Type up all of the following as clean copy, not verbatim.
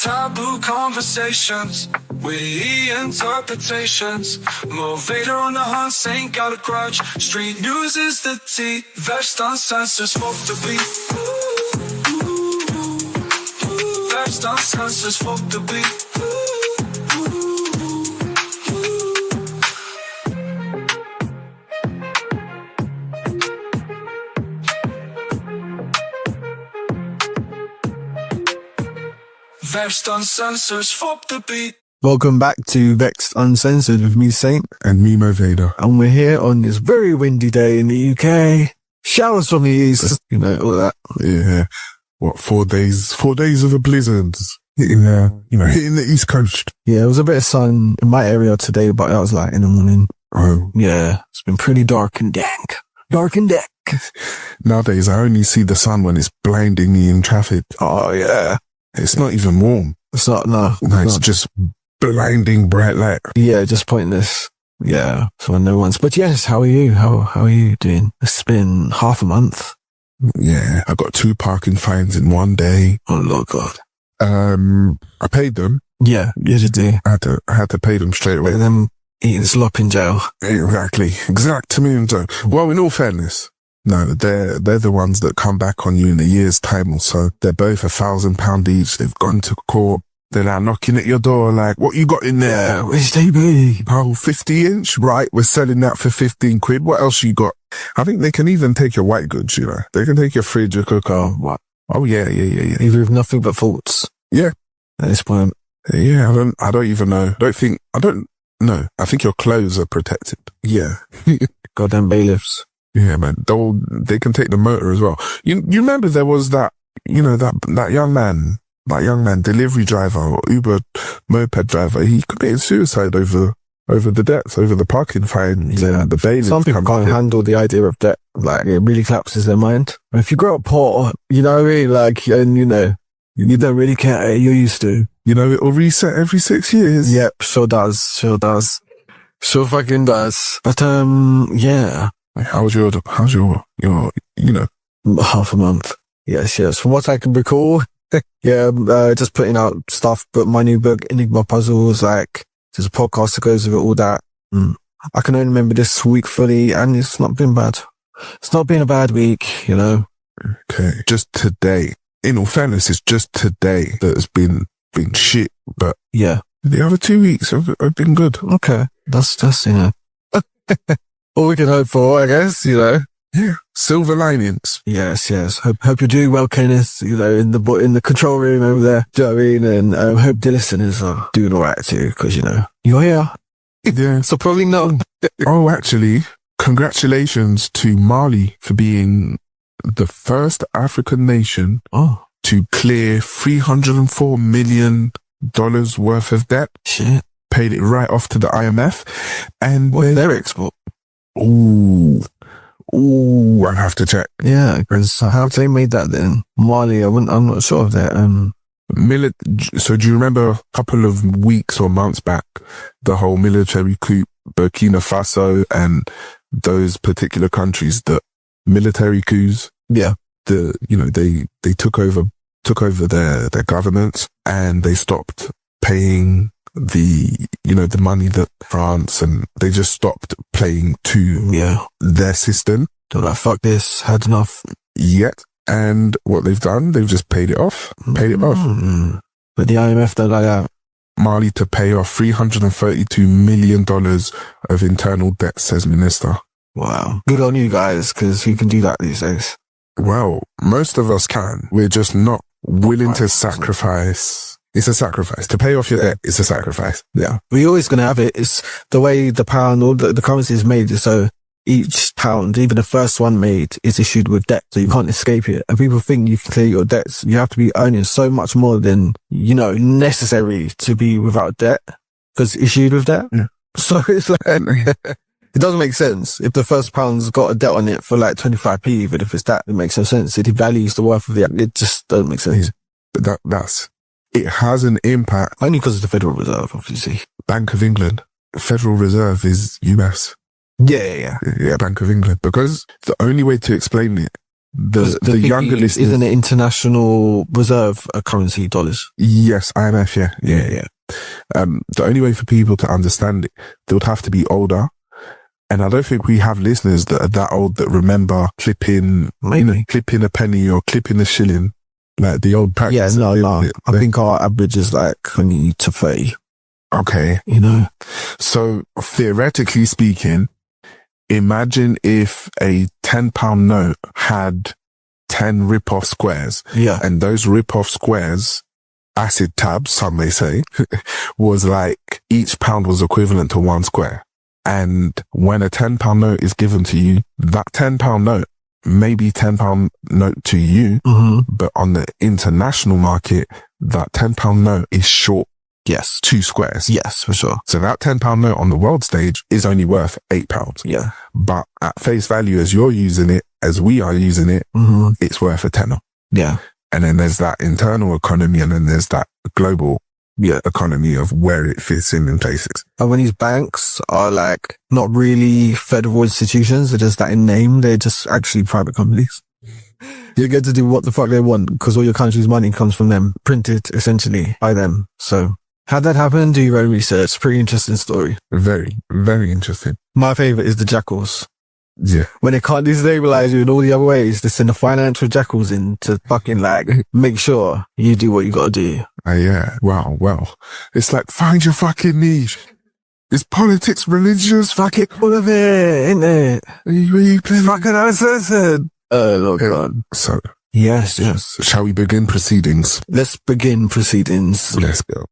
Taboo conversations, witty interpretations. Moe Vader on the hunt, Saint got a grudge. Street news is the tea. Vexxed Uncensored, smoke the beat. Vexxed Uncensored, smoke the beat. Vexxed Uncensored, swap the beat. Welcome back to Vexxed Uncensored with me, Saint. And me, Moe Vader. And we're here on this very windy day in the UK. Showers from the east, you know, all that. Yeah. What, 4 days? 4 days of a blizzard. Hitting the East Coast. Yeah, it was a bit of sun in my area today, but that was like in the morning. Oh. Yeah, it's been pretty dark and dank. Dark and dank. Nowadays, I only see the sun when it's blinding me in traffic. Oh, yeah. It's not even warm. It's not, no. It's just blinding bright light. Yeah, just pointless. Yeah, so no one's. But yes, how are you? How are you doing? It's been half a month. Yeah, I got 2 parking fines in 1 day. Oh, Lord God. I paid them. Yeah, you did do. I had to pay them straight away. And then eating slop in jail. Exactly. Well, in all fairness, no, they're the ones that come back on you in a year's time or so. They're both £1,000 each. They've gone to court. They're now knocking at your door like, what you got in there? Yeah, where's DB? Oh, 50-inch? Right, we're selling that for 15 quid. What else you got? I think they can even take your white goods, you know. They can take your fridge, your cooker. What? Oh, yeah. Even with nothing but faults. Yeah. At this point. Yeah, I don't even know. I think your clothes are protected. Yeah. Goddamn bailiffs. Yeah, man. They can take the motor as well. You remember there was that young man, delivery driver or Uber moped driver. He committed suicide over the debts, over the parking fines and the bailiff. Some people can't handle the idea of debt. Like, it really collapses their mind. If you grow up poor, you know what I mean? Like, and you don't really care. You're used to. It'll reset every 6 years. Yep, sure does. Sure fucking does. But, yeah. How's your half a month. Yes. From what I can recall, just putting out stuff, but my new book, Enigma Puzzles, like, there's a podcast that goes with it, all that. I can only remember this week fully, and it's not been bad. It's not been a bad week, you know. Okay. Just today. In all fairness, it's just today that has been shit, but yeah. The other 2 weeks have been good. Okay. That's all we can hope for, I guess, Yeah. Silver linings. Yes. Hope you're doing well, Kenneth, in the control room over there. Do you know what I mean? And hope the listeners are doing all right too, because, you're here. Yeah. So probably not. Oh, actually, congratulations to Mali for being the first African nation to clear $304 million worth of debt. Shit. Paid it right off to the IMF. And what's their export? Ooh, I'll have to check. Yeah, because how have they made that then? Mali, I'm not sure of that. So do you remember a couple of weeks or months back, the whole military coup, Burkina Faso and those particular countries, the military coups? Yeah. They took over their governments, and they stopped paying the money that France, and they just stopped playing to their system. They're like, fuck this, had enough. Yet. And what they've done, they've just paid it off. But the IMF don't like that. Mali to pay off $332 million of internal debt, says Minister. Wow. Good on you guys, because who can do that these days? Well, most of us can. We're just not willing to sacrifice. It's a sacrifice. To pay off your debt, it's a sacrifice. Yeah. We're always going to have it. It's the way the pound or the currency is made. So each pound, even the first one made, is issued with debt. So you can't escape it. And people think you can clear your debts. You have to be earning so much more than, necessary to be without debt, because issued with debt. Yeah. So it's like, it doesn't make sense. If the first pound's got a debt on it for like 25p, even if it's that, it makes no sense. It devalues the worth of it just doesn't make sense. But it has an impact. Only because of the Federal Reserve, obviously. Bank of England. Federal Reserve is US. Yeah. Yeah, Bank of England. Because the only way to explain it The younger listeners. Isn't it international reserve currency, dollars? Yes, IMF, yeah. The only way for people to understand it, they would have to be older. And I don't think we have listeners that are that old that remember clipping a penny or clipping a shilling, like the old practice. Yeah, no. I think our average is like 20 to 30. Okay. So theoretically speaking, imagine if a £10 note had 10 rip-off squares. Yeah. And those rip-off squares, acid tabs, some may say, was like each pound was equivalent to one square. And when a £10 note is given to you, that £10 note may be £10 note to you, but on the international market, that £10 note is short. Yes. 2 squares. Yes, for sure. So that £10 note on the world stage is only worth £8. Yeah. But at face value, as you're using it, as we are using it, it's worth a tenner. Yeah. And then there's that internal economy, and then there's that global economy of where it fits in places. And when these banks are like not really federal institutions, they're just that in name, they're just actually private companies. You get to do what the fuck they want because all your country's money comes from them, printed essentially by them. So how'd that happen? Do your own research. Pretty interesting story. Very, very interesting. My favorite is the jackals. Yeah. When they can't destabilize you in all the other ways, they send the financial jackals in to fucking like make sure you do what you gotta do. Yeah. Wow. Well, it's like find your fucking niche. Is politics religious? Fucking all of it, ain't it? Are you playing? Fucking uncensored. Oh, God. So. Yes. Shall we begin proceedings? Let's begin proceedings. Let's go.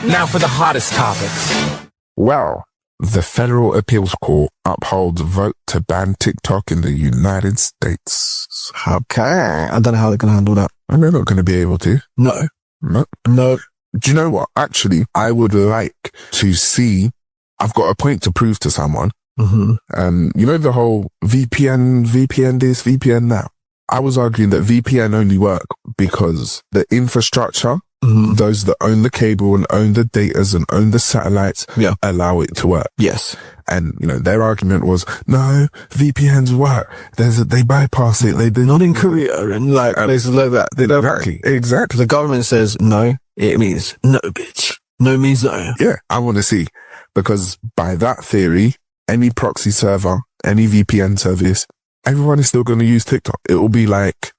Now for the hottest topics. Well, the Federal Appeals Court upholds vote to ban TikTok in the United States. Okay. I don't know how they're going to handle that. And they're not going to be able to. No. Do you know what? Actually, I would like to see, I've got a point to prove to someone. You know the whole VPN this, VPN that? I was arguing that VPN only work because the infrastructure, those that own the cable and own the datas and own the satellites, allow it to work. Yes. And, their argument was, no, VPNs work. They bypass it. They're not in Korea and like places like that. They don't. Exactly. The government says no, it means no, bitch. No means no. Yeah, I want to see. Because by that theory, any proxy server, any VPN service, everyone is still going to use TikTok. It will be like,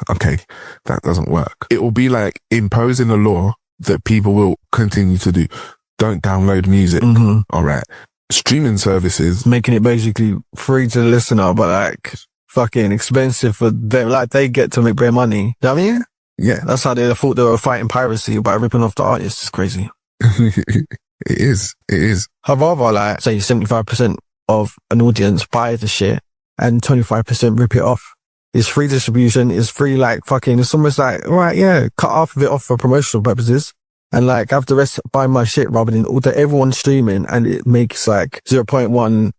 okay, that doesn't work. It will be like imposing a law that people will continue to do. Don't download music. All right. Streaming services. Making it basically free to the listener, but like fucking expensive for them. Like they get to make their money. You know what I mean? Yeah. That's how they thought they were fighting piracy by ripping off the artists. It's crazy. It is. However, like, say 75% of an audience buy the shit and 25% rip it off. It's free distribution. It's free, like, fucking, it's almost like, right, yeah, cut half of it off for promotional purposes and like have the rest buy my shit rather than all the everyone streaming, and it makes like 0.1,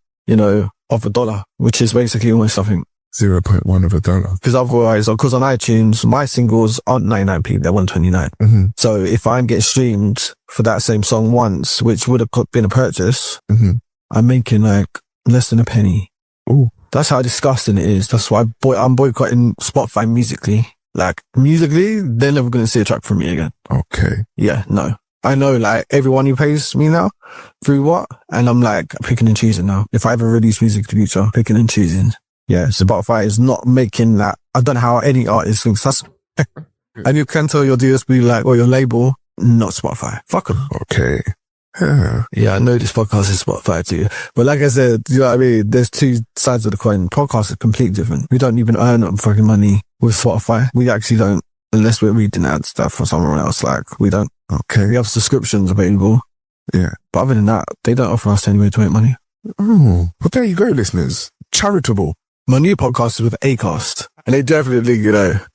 of a dollar, which is basically almost something. 0.1 of a dollar. Because otherwise, because on iTunes, my singles aren't 99p, they're 129. So if I'm getting streamed for that same song once, which would have been a purchase, I'm making like less than a penny. Ooh. That's how disgusting it is. That's why I'm boycotting Spotify musically. Like musically, they're never going to see a track from me again. Okay. Yeah, no. I know like everyone who pays me now through what? And I'm like picking and choosing now. If I ever release music in the future, picking and choosing. Yeah, Spotify is not making that. I don't know how any artist thinks that's. And you can tell your DSP like, or your label, not Spotify. Fuck them. Okay. Yeah, I know this podcast is Spotify too. But like I said, you know what I mean? There's two sides of the coin. Podcasts are completely different. We don't even earn fucking money with Spotify. We actually don't, unless we're reading ad stuff for someone else. Like, we don't. Okay. We have subscriptions available. Yeah. But other than that, they don't offer us any way to make money. Oh, well, there you go, listeners. Charitable. My new podcast is with Acast, and they definitely,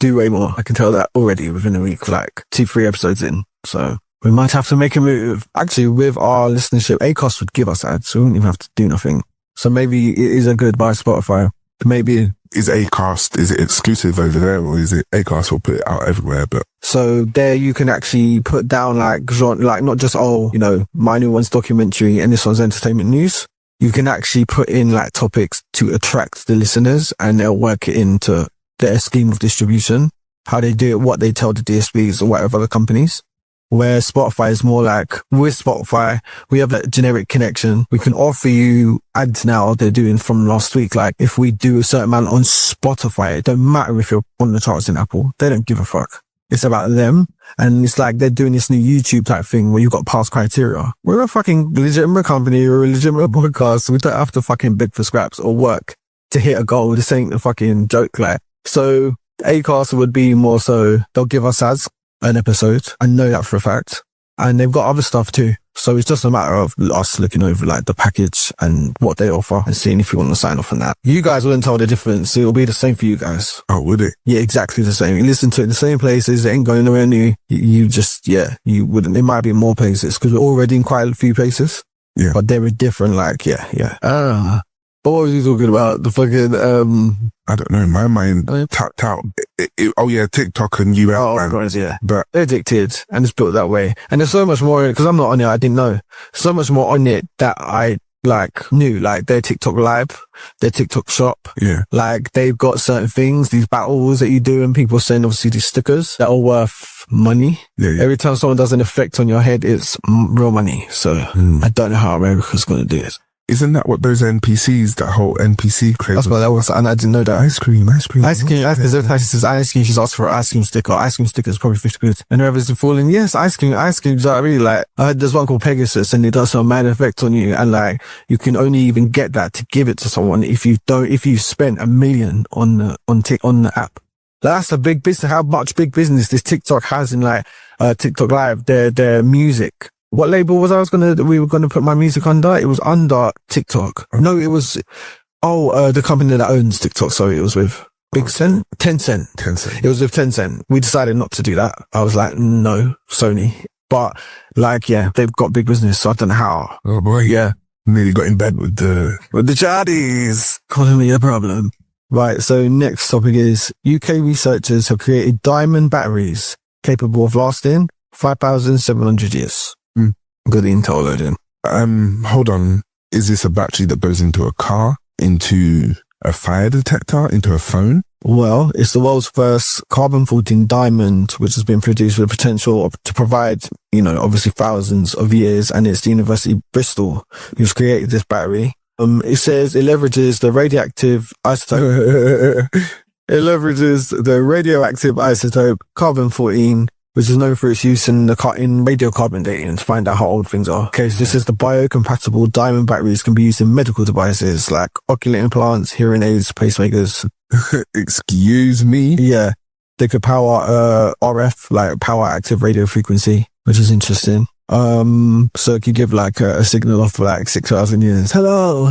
do way more. I can tell that already within a week, like 2-3 episodes in. So we might have to make a move. Actually, with our listenership, Acast would give us ads, so we wouldn't even have to do nothing. So maybe it is a good buy Spotify. Maybe. Is Acast, is it exclusive over there, or is it Acast will put it out everywhere? But so there you can actually put down like not just, my new one's documentary and this one's entertainment news. You can actually put in like topics to attract the listeners, and they'll work it into their scheme of distribution, how they do it, what they tell the DSPs or whatever other companies. Where Spotify is more like, with Spotify, we have that generic connection. We can offer you ads now they're doing from last week. Like if we do a certain amount on Spotify, it don't matter if you're on the charts in Apple. They don't give a fuck. It's about them. And it's like they're doing this new YouTube type thing where you've got past criteria. We're a fucking legitimate company or a legitimate podcast. So we don't have to fucking bid for scraps or work to hit a goal. This ain't a fucking joke. Like, so Acast would be more so they'll give us ads an episode. I know that for a fact. And they've got other stuff too. So it's just a matter of us looking over like the package and what they offer and seeing if you want to sign off on that. You guys wouldn't tell the difference. It'll be the same for you guys. Oh, would it? Yeah, exactly the same. You listen to it in the same places. It ain't going nowhere new. You just, yeah, you wouldn't. It might be in more places because we're already in quite a few places. Yeah. But they're different, like, yeah. But what was you talking about? The fucking, I don't know. My mind tapped out. Oh yeah, TikTok and you out, man. Guys, yeah. But they're addicted and it's built that way. And there's so much more in it because I'm not on it. I didn't know so much more on it that I knew, like their TikTok live, their TikTok shop. Yeah. Like they've got certain things, these battles that you do and people send obviously these stickers that are worth money. Yeah. Every time someone does an effect on your head, it's real money. So I don't know how America's going to do it. Isn't that what those NPCs, that whole NPC craze? That's what that was, and I didn't know that. Ice cream. Every time she says ice cream, she's asked for an ice cream sticker. Ice cream sticker is probably 50 quid. And whoever's falling, yes, ice cream. So I really like, I heard there's one called Pegasus and it does some mad effect on you. And like, you can only even get that to give it to someone if you spent $1 million on the app. That's a big business. How much big business this TikTok has in like, TikTok Live, their music. What label was we were gonna put my music under? It was under TikTok. No, it was, the company that owns TikTok. So it was with Tencent. It was with Tencent. We decided not to do that. I was like, no, Sony. But like, yeah, they've got big business. So I don't know how. Oh boy. Yeah. Nearly got in bed with the Chinese. Calling me a problem. Right. So next topic is UK researchers have created diamond batteries capable of lasting 5,700 years. Good intel loading. Hold on. Is this a battery that goes into a car, into a fire detector, into a phone? Well, it's the world's first carbon-14 diamond, which has been produced with the potential to provide, obviously thousands of years. And it's the University of Bristol who's created this battery. It says it leverages the radioactive isotope. It leverages the radioactive isotope carbon-14, which is known for its use in radiocarbon dating to find out how old things are. Okay, so this is the biocompatible diamond batteries can be used in medical devices like ocular implants, hearing aids, pacemakers. Excuse me? Yeah. They could power RF, like power active radio frequency, which is interesting. So it could give like a signal off for like 6,000 years. Hello.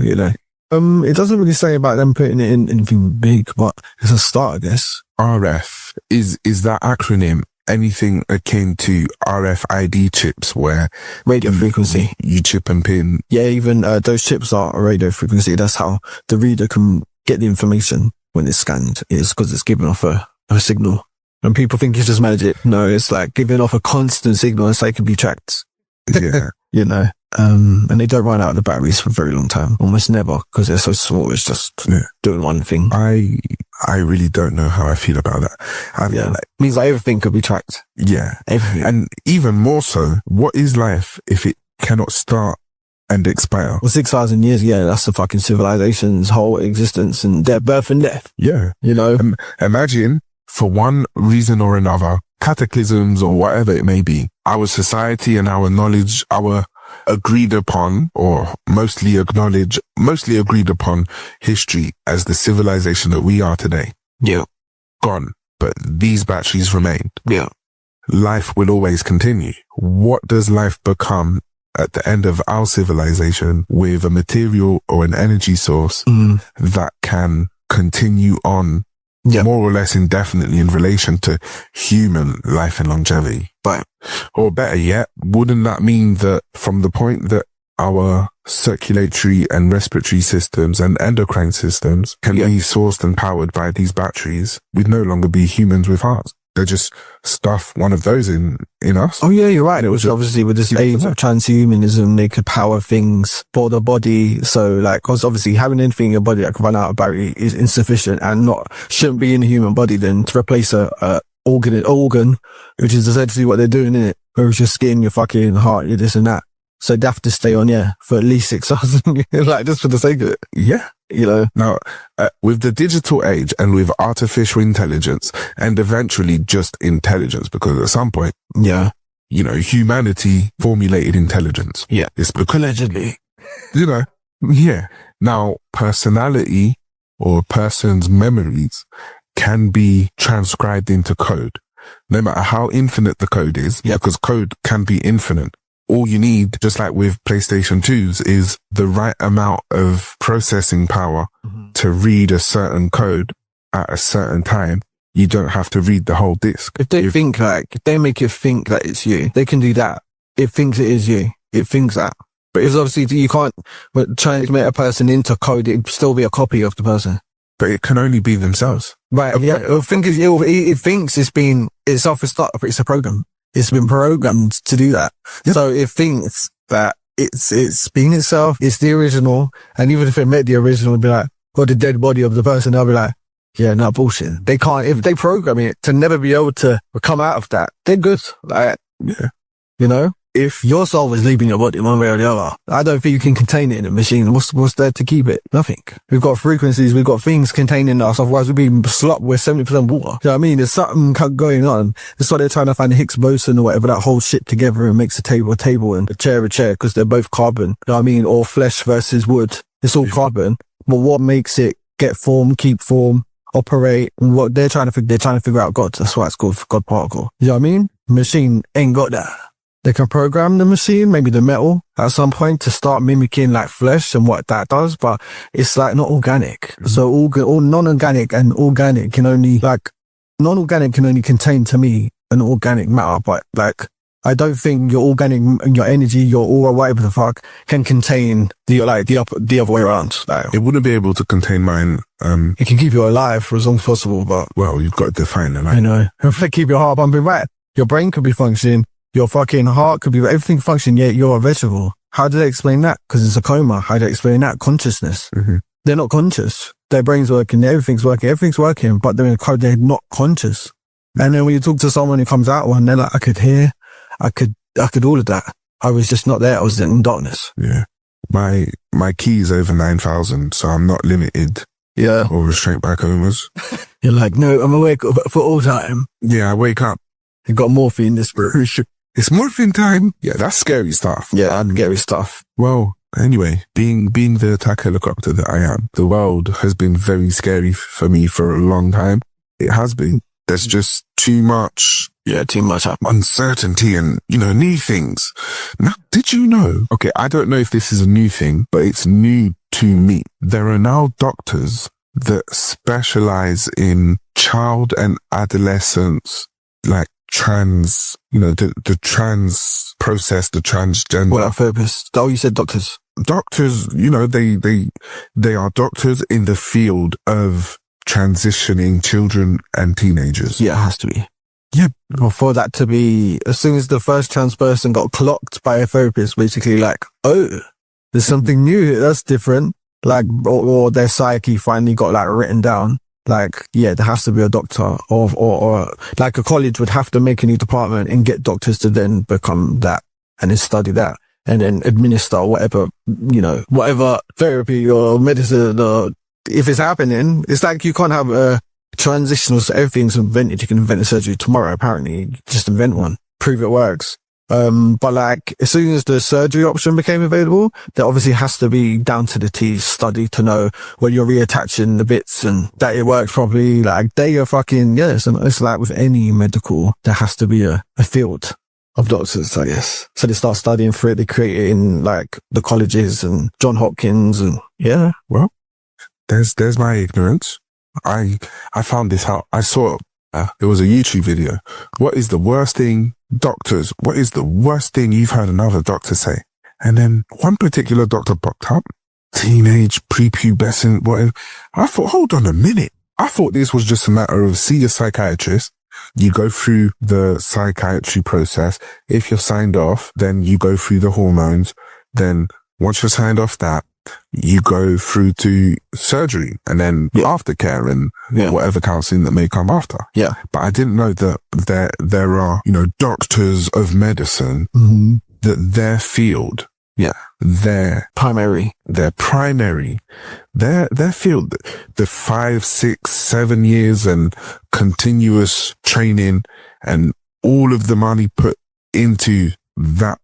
It doesn't really say about them putting it in anything big, but it's a start, I guess. RF, is that acronym anything akin to RFID chips where radio frequency, you chip and pin? Yeah, even those chips are radio frequency. That's how the reader can get the information when it's scanned, is because it's giving off a signal. And people think it's just magic. No, it's like giving off a constant signal and so it can be tracked. Yeah. And they don't run out of the batteries for a very long time. Almost never, because they're so small. It's just doing one thing. I really don't know how I feel about that. Means like everything could be tracked. Yeah. Everything. And even more so, what is life if it cannot start and expire? Well, 6,000 years, yeah, that's the fucking civilization's whole existence and their birth and death. Yeah. Imagine, for one reason or another, cataclysms or whatever it may be, our society and our knowledge, our agreed upon or mostly agreed upon history as the civilization that we are today. Yeah. Gone. But these batteries remain. Yeah. Life will always continue. What does life become at the end of our civilization with a material or an energy source that can continue on more or less indefinitely in relation to human life and longevity? But, or better yet, wouldn't that mean that from the point that our circulatory and respiratory systems and endocrine systems can be sourced and powered by these batteries, we'd no longer be humans with hearts? they just stuff one of those in us. Oh yeah, you're right. It was obviously with this age of transhumanism, they could power things for the body. So like, cause obviously having anything in your body that can run out of battery is insufficient and shouldn't be in the human body. Then to replace a organ, which is essentially what they're doing in it, where it's your skin, your fucking heart, your this and that. So they have to stay on, for at least 6,000, like just for the sake of it. Yeah. Now, with the digital age and with artificial intelligence and eventually just intelligence, because at some point, humanity formulated intelligence. Yeah. It's because, allegedly. Now, personality or a person's memories can be transcribed into code, no matter how infinite the code is, because code can be infinite. All you need, just like with PlayStation 2s, is the right amount of processing power to read a certain code at a certain time. You don't have to read the whole disk. If they make it think that it's you, they can do that. It thinks it is you. It thinks that. But it's obviously, you can't transmit a person into code. It'd still be a copy of the person. But it can only be themselves. Right, it thinks it's a program. It's been programmed to do that. Yep. So it thinks that it's being itself, it's the original, and even if it met the original, it'd be like, got the dead body of the person, they'll be like, yeah, no, bullshit. They can't, if they program it to never be able to come out of that, they're good. Like, if your soul is leaving your body one way or the other, I don't think you can contain it in a machine. What's there to keep it? Nothing. We've got frequencies, we've got things containing us, otherwise we'd be slop with 70% water. You know what I mean? There's something going on. That's why they're trying to find the Higgs boson or whatever, that whole shit together and makes a table and a chair, because they're both carbon. You know what I mean? Or flesh versus wood. It's all carbon. But what makes it get form, keep form, operate, and what they're trying to figure out God. That's why it's called God particle. You know what I mean? Machine ain't got that. They can program the machine, maybe the metal at some point, to start mimicking like flesh and what that does, but it's like not organic. Mm-hmm. So all non-organic and organic can only contain, to me, an organic matter, but like, I don't think your organic, your energy, your aura, whatever the fuck, can contain the other way around. Like, it wouldn't be able to contain mine. It can keep you alive for as long as possible, but well, you've got to define it. I know. If they keep your heart pumping, right? Your brain could be functioning. Your fucking heart could be everything functioning, yet you're a vegetable. How do they explain that? Because it's a coma. How do they explain that? Consciousness. Mm-hmm. They're not conscious. Their brain's working, everything's working, but they're not conscious. And then when you talk to someone who comes out one, they're like, I could hear, I could all of that. I was just not there. I was in darkness. Yeah. My key is over 9,000, so I'm not limited. Yeah. Or restrained by comas. You're like, no, I'm awake for all time. Yeah, I wake up. You got morphine this room. It's morphine time. Yeah, that's scary stuff. Yeah, that's scary stuff. Well, anyway, being the attack helicopter that I am, the world has been very scary for me for a long time. It has been. There's just too much. Yeah, too much uncertainty and, new things. Now, did you know? Okay, I don't know if this is a new thing, but it's new to me. There are now doctors that specialize in child and adolescents, like trans, the trans process, the transgender. What, therapist? Oh, you said doctors. Doctors, they are doctors in the field of transitioning children and teenagers. Yeah, it has to be. Yeah. Well, for that to be, as soon as the first trans person got clocked by a therapist, basically like, oh, there's something new, that's different. Like, or their psyche finally got like written down. Like, yeah, there has to be a doctor or like a college would have to make a new department and get doctors to then become that and then study that and then administer whatever therapy or medicine, or if it's happening. It's like you can't have a transitional, so everything's invented. You can invent a surgery tomorrow, apparently. Just invent one. Prove it works. But like, as soon as the surgery option became available, there obviously has to be down to the T study to know when you're reattaching the bits and that it works properly. Like, they are fucking, yes. And it's like with any medical, there has to be a field of doctors, I guess. So they start studying for it. They create it in like the colleges and John Hopkins and yeah. Well, there's my ignorance. I found this out. I saw it was a YouTube video. What is the worst thing you've heard another doctor say? And then one particular doctor popped up. Teenage, prepubescent, whatever. I thought, hold on a minute. I thought this was just a matter of see a psychiatrist, You go through the psychiatry process. If you're signed off, then you go through the hormones. Then once you're signed off that, you go through to surgery and then aftercare and whatever counseling that may come after. Yeah. But I didn't know that there are, doctors of medicine that their field, their primary, their field, the 5, 6, 7 years and continuous training and all of the money put into that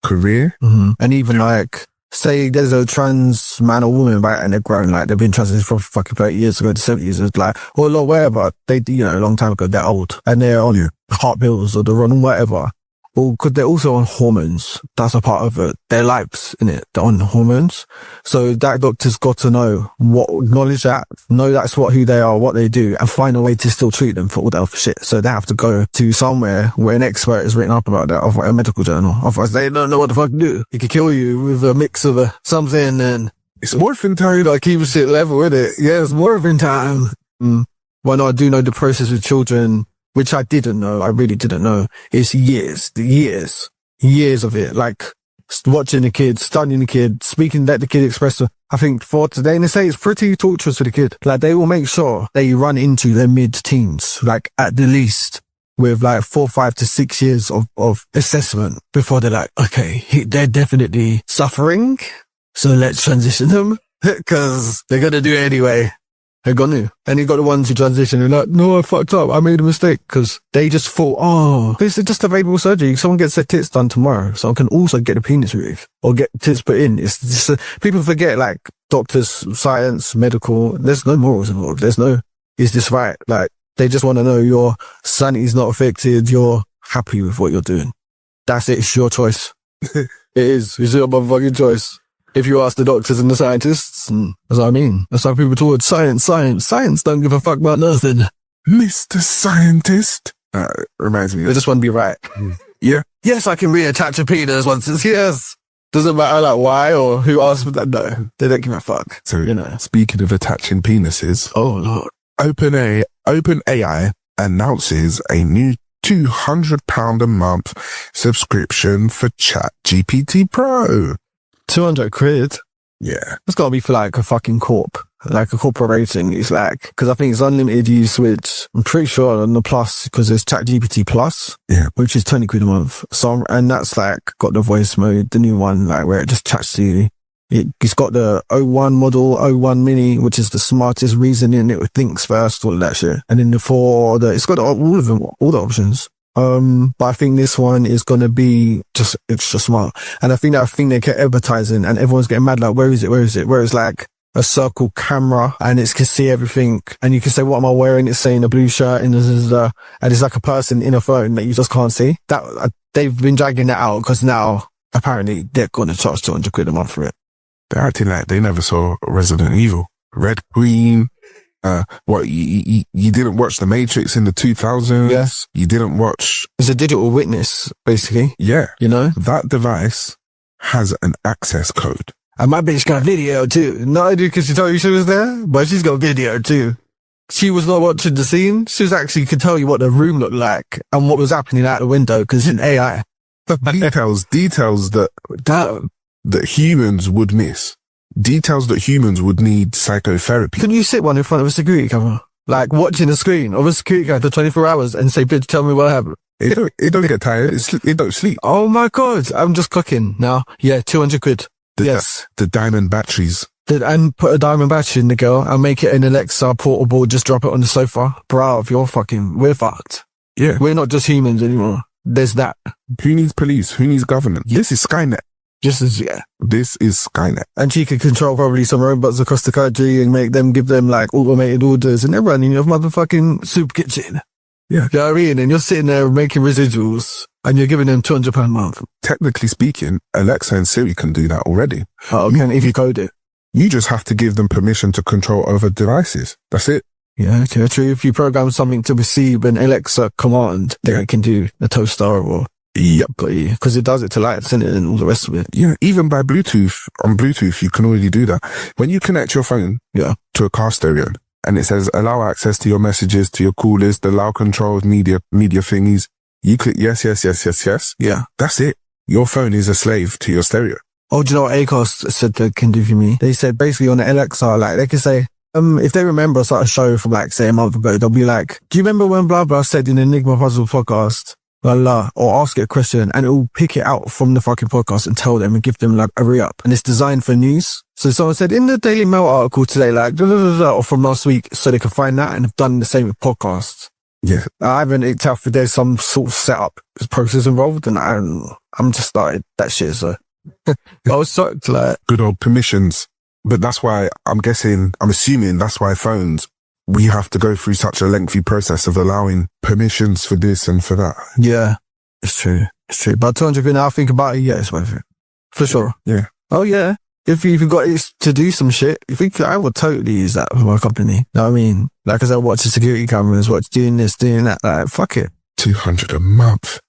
career. And even like, say there's a trans man or woman, right, and they're grown, like they've been transitioned from fucking 30 years ago to 70 years, it's like, or whatever, they, a long time ago, they're old and they're on heart pills or they're on whatever. Well, because they're also on hormones. That's a part of it. Their lives, innit? They're on hormones. So that doctor's got to know knowledge that's who they are, what they do, and find a way to still treat them for all that other shit. So they have to go to somewhere where an expert is written up about that, or a medical journal. Otherwise, they don't know what the fuck to do. It could kill you with a mix of something, and it's morphine time. Like, keep shit level with it. Yeah, it's morphine time. Well, no, I do know the process with children, which I didn't know. I really didn't know. It's years of it. Like watching the kid, studying the kid, speaking, let the kid express. I think for today, and they say it's pretty torturous for the kid. Like they will make sure they run into their mid-teens, like at the least with like 4, 5 to 6 years of assessment before they're like, okay, they're definitely suffering. So let's transition them because they're going to do it anyway. They're gonna. And you got the ones who transition and like, no, I fucked up. I made a mistake because they just thought, this is just available surgery. Someone gets their tits done tomorrow. Someone can also get a penis removed or get tits put in. It's just, people forget, like doctors, science, medical, there's no morals involved. There's no, is this right? Like they just want to know your sanity's not affected. You're happy with what you're doing. That's it. It's your choice. It is. It's your motherfucking choice. If you ask the doctors and the scientists, that's what I mean. That's how people talk science. Science don't give a fuck about nothing. Mr. Scientist. Reminds me. They just want to be right. Yeah. Yes, I can reattach a penis once it's yes. Doesn't matter like why or who asked for that. No, they don't give a fuck. So, speaking of attaching penises. Oh, Lord. OpenAI announces a new £200 a month subscription for ChatGPT Pro. 200 quid. Yeah. It's got to be for like a fucking like a corporation. It's like, because I think it's unlimited use, which I'm pretty sure on the plus, because there's ChatGPT Plus, which is 20 quid a month. So, and that's like got the voice mode, the new one, like where it just chats to you. It's got the O1 model, O1 mini, which is the smartest reasoning. It thinks first, all of that shit. And then it's got all of them, all the options. But I think this one is going to be just extra smart. And I think they kept advertising and everyone's getting mad. Like, where is it? Where it's like a circle camera and it can see everything. And you can say, what am I wearing? It's saying a blue shirt and it's like a person in a phone that you just can't see. That they've been dragging that out because now apparently they're going to charge 200 quid a month for it. They're acting like they never saw Resident Evil. Red Queen. You didn't watch The Matrix in the 2000s? Yes. You didn't watch... It's a digital witness, basically. Yeah. That device has an access code. And my bitch got video too. Not only because she told you she was there, but she's got video too. She was not watching the scene. She was actually could tell you what the room looked like and what was happening out the window because it's an AI. Details that humans would miss. Details that humans would need psychotherapy. Can you sit one in front of a security camera? Like watching a screen of a security camera for 24 hours and say, bitch, tell me what happened. It don't get tired. It don't sleep. Oh my God. I'm just cooking now. Yeah, 200 quid. Yes. The diamond batteries. And put a diamond battery in the girl and make it an Alexa portable. Just drop it on the sofa. Bruv, we're fucked. Yeah. We're not just humans anymore. There's that. Who needs police? Who needs government? Yeah. This is Skynet. This is Skynet. And she could control probably some robots across the country and give them like automated orders and they're running your motherfucking soup kitchen. Yeah. You know what I mean? And you're sitting there making residuals and you're giving them £200 a month. Technically speaking, Alexa and Siri can do that already. Oh, okay. If you code it. You just have to give them permission to control over devices. That's it. Yeah, okay, true. If you program something to receive an Alexa command, then it can do a toaster or... Yep. Because it does it to lights in it and all the rest of it. Yeah, even by Bluetooth, on Bluetooth, you can already do that. When you connect your phone to a car stereo, and it says allow access to your messages, to your call list, allow controls, media thingies. You click yes. Yeah. That's it. Your phone is a slave to your stereo. Oh, do you know what Acast said they can do for me? They said basically on the Alexa, like they can say, if they remember a show from like say a month ago, they'll be like, do you remember when blah blah said in the Enigma Puzzle podcast, blah blah, or ask it a question, and it will pick it out from the fucking podcast and tell them and give them like a re-up, and it's designed for news. So someone said in the Daily Mail article today, like or from last week, so they can find that and have done the same with podcasts. Yeah, I haven't looked out if there's some sort of setup process involved, and I'm just started that shit. So I was shocked, like good old permissions. But that's why I'm assuming that's why phones, we have to go through such a lengthy process of allowing permissions for this and for that. Yeah, it's true. But 200 quid now I think about it, yeah, it's worth it. For sure. Yeah. Oh yeah. If you've got it to do some shit, I would totally use that for my company. You know what I mean? Like I said, watch the security cameras, watch doing this, doing that, like fuck it. 200 a month.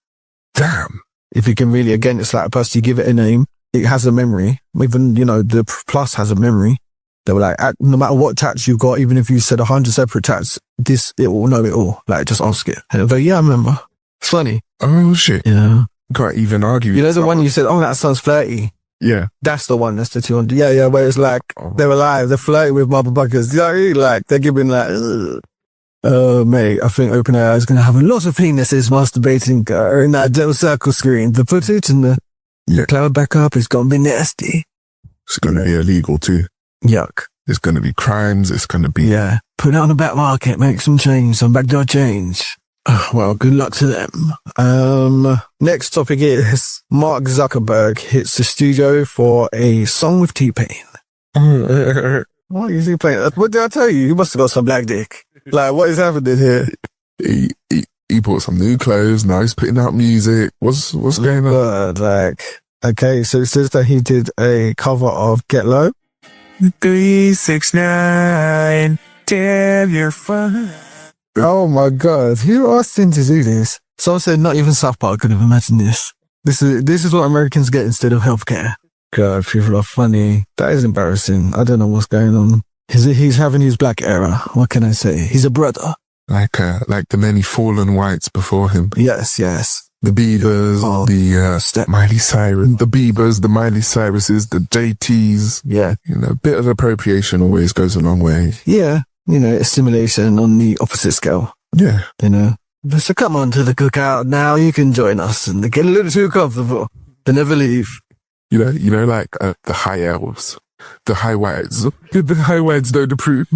Damn. If you can really, again, it's like a person, you give it a name, it has a memory. Even, the Plus has a memory. They were like, no matter what tats you've got, even if you said 100 separate tats, it will know it all. Like, just ask it. And it'll go, yeah, I remember. It's funny. Oh, shit. Yeah. Can't even argue. You know the one you said, oh, that sounds flirty. Yeah. That's the one. That's the 200. Yeah. Where it's like, they're alive. They're flirting with motherfuckers. You know what I mean? Like, they're giving like, mate, I think OpenAI is going to have a lot of penises masturbating in that little circle screen. The footage and the cloud backup is going to be nasty. It's going to be illegal too. Yuck. It's going to be crimes. It's going to be... Yeah. Put it on the back market. Make some change. Some backdoor change. Well, good luck to them. Next topic is Mark Zuckerberg hits the studio for a song with T-Pain. What is he playing? What did I tell you? You must have got some black dick. Like, what is happening here? He bought some new clothes. Now he's putting out music. What's going on? Okay, so it says that he did a cover of Get Low. 369, damn, you're fine. Oh my god, who asked him to do this? Someone said not even South Park could have imagined this. This is what Americans get instead of healthcare. God, people are funny. That is embarrassing. I don't know what's going on. He's having his black era. What can I say? He's a brother. Like the many fallen whites before him. Yes. The Biebers, Miley Cyrus, the Biebers, the Miley Cyruses, the JTs. Yeah. A bit of appropriation always goes a long way. Yeah. Assimilation on the opposite scale. Yeah. So come on to the cookout now. You can join us and get a little too comfortable. They never leave. Like the high elves, the high whites. The high whites don't approve.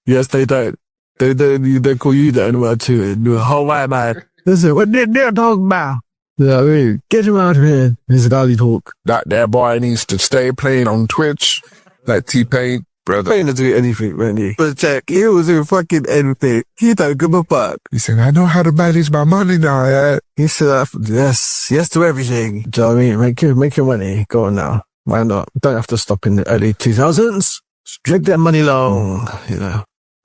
Yes, they don't. They call you that anywhere too. The whole white man. Listen, what they're talking about? You know what I mean? Get him out of here. This is golly talk. That boy needs to stay playing on Twitch. Like T-Pain, brother. He ain't do anything, really. But check, he was doing fucking anything. He don't give a fuck. He said, I know how to manage my money now, yeah. He said, yes to everything. Do you know what I mean? Make your money. Go on now. Why not? Don't have to stop in the early 2000s. Drag that money long, I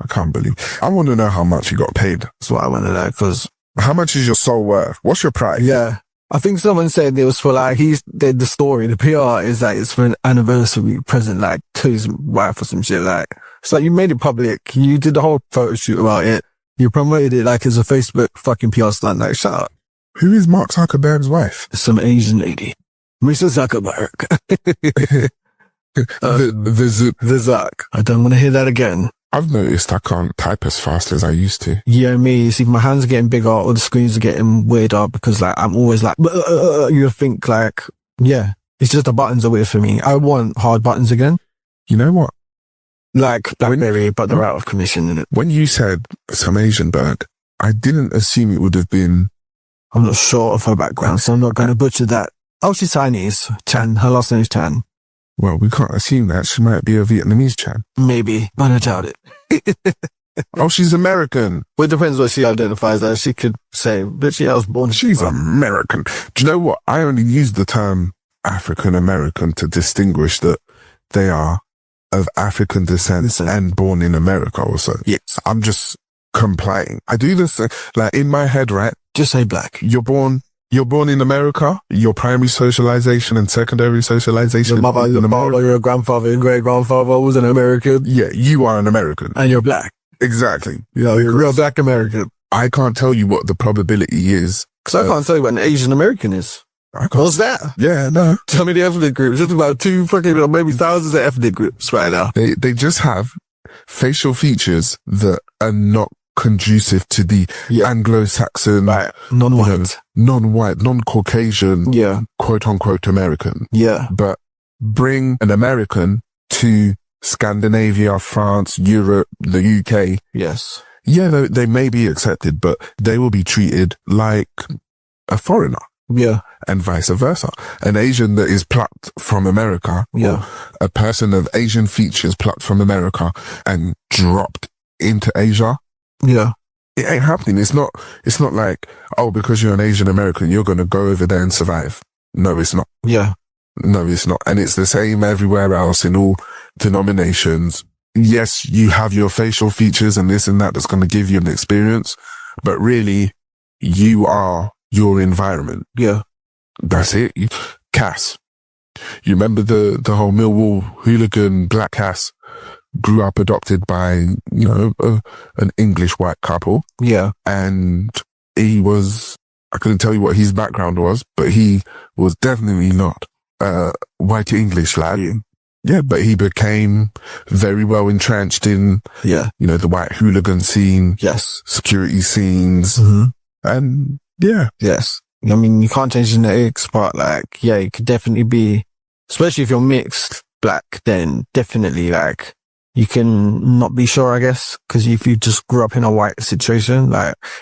can't believe. I want to know how much he got paid. That's what I want to know, because... How much is your soul worth? What's your price? Yeah. I think someone said it was for the story, the PR is that it's for an anniversary present, like to his wife or some shit. Like, it's like you made it public. You did the whole photo shoot about it. You promoted it like as a Facebook fucking PR stunt. Like, shut up. Who is Mark Zuckerberg's wife? Some Asian lady. Mr. Zuckerberg. The Zuck. I don't want to hear that again. I've noticed I can't type as fast as I used to. Yeah, me. See, my hands are getting bigger or the screens are getting weirder because I'm always like, you think it's just the buttons are weird for me. I want hard buttons again. You know what? Like BlackBerry, but they're out of commission, innit? When you said some Asian bird, I didn't assume it would have been... I'm not sure of her background, so I'm not going to butcher that. Oh, she's Chinese. Chan. Her last name is Chan. Well, we can't assume that. She might be a Vietnamese Chan. Maybe, but I doubt it. Oh, she's American. Well, it depends what she identifies as. She could say, but I was born. She's American. Do you know what? I only use the term African American to distinguish that they are of African descent and born in America also. Yes. I'm just complying. I do this, like in my head, right? Just say black. You're born in America, your primary socialization and secondary socialization. Your mother, your grandfather and great-grandfather was an American. Yeah, you are an American. And you're black. Exactly. Yeah, you're a real black American. I can't tell you what the probability is. Because I can't tell you what an Asian American is. What's that? Yeah, no. Tell me the ethnic groups. Just about maybe thousands of ethnic groups right now. They just have facial features that are not conducive to the Anglo-Saxon, non-white, non-Caucasian, quote unquote American. Yeah. But bring an American to Scandinavia, France, Europe, the UK. Yes. Yeah, they may be accepted, but they will be treated like a foreigner. Yeah. And vice versa. An Asian that is plucked from America, or a person of Asian features plucked from America and dropped into Asia. Yeah. It ain't happening. It's not like, oh, because you're an Asian American, you're going to go over there and survive. No, it's not. Yeah. No, it's not. And it's the same everywhere else in all denominations. Yes, you have your facial features and this and that that's going to give you an experience, but really you are your environment. Yeah. That's it. Cass. You remember the whole Millwall hooligan Black Cass grew up adopted by, an English white couple. Yeah. And he was, I couldn't tell you what his background was, but he was definitely not white English lad. Yeah, but he became very well entrenched in, the white hooligan scene. Yes. Security scenes. Mm-hmm. And yeah. Yes. I mean, you can't change genetics, but it could definitely be, especially if you're mixed black, then definitely you can not be sure, I guess, because if you just grew up in a white situation,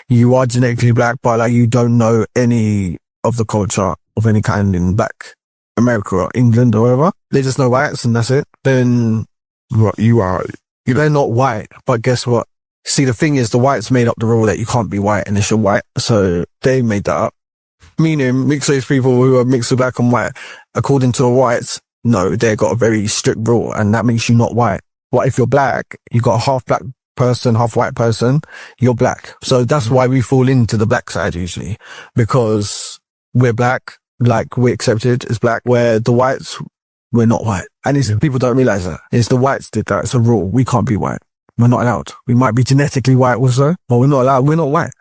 you are genetically black, but you don't know any of the culture of any kind in black America or England or whatever. They just know whites and that's it. Then what you are, they're not white, but guess what? See, the thing is, the whites made up the rule that you can't be white unless you're white. So they made that up. Meaning mixed race people who are mixed with black and white, according to the whites, no, they got a very strict rule and that makes you not white. But if you're black, you got a half black person, half white person, you're black. So that's why we fall into the black side usually, because we're black, we're accepted as black, where the whites, we're not white. And people don't realize that. It's the whites did that. It's a rule. We can't be white. We're not allowed. We might be genetically white also, but we're not allowed. We're not white.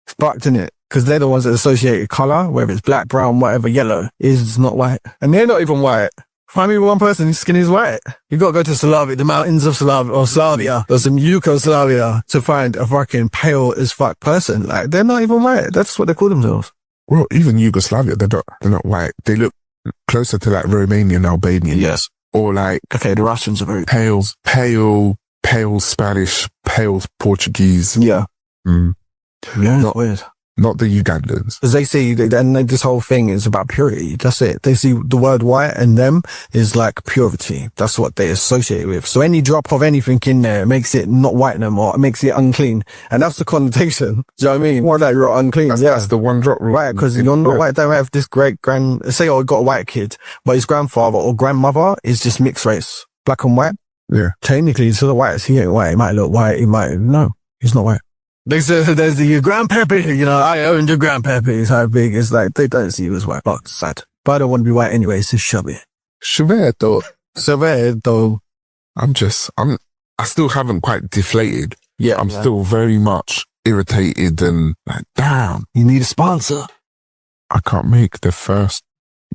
It's fucked, innit? Because they're the ones that associate color, whether it's black, brown, whatever, yellow, is not white. And they're not even white. Find me one person whose skin is white. You gotta go to Slavia, the mountains of Slavia, or some Yugoslavia to find a fucking pale as fuck person. They're not even white. That's what they call themselves. Well, even Yugoslavia, they're not white. They look closer to Romanian, Albanian. Yes. Or okay, the Russians are very pale Spanish, pale Portuguese. Yeah. Mm. Yeah, not weird. Not the Ugandans. Because they see, and this whole thing is about purity. That's it. They see the word white and them is purity. That's what they associate it with. So any drop of anything in there makes it not white no more. It makes it unclean. And that's the connotation. Do you know what I mean? More that you're unclean. That's the one drop. Right, because you're not white. They have this say, I got a white kid, but his grandfather or grandmother is just mixed race. Black and white. Yeah. Technically, to the whites, he ain't white. He might look white. No, he's not white. They say there's your grandpappy, I owned your grandpappy. It's how big. It's they don't see you as white. But sad. But I don't want to be white anyway, so shove it. Shaveto. I still haven't quite deflated. Yeah. I'm still very much irritated and damn. You need a sponsor. I can't make the first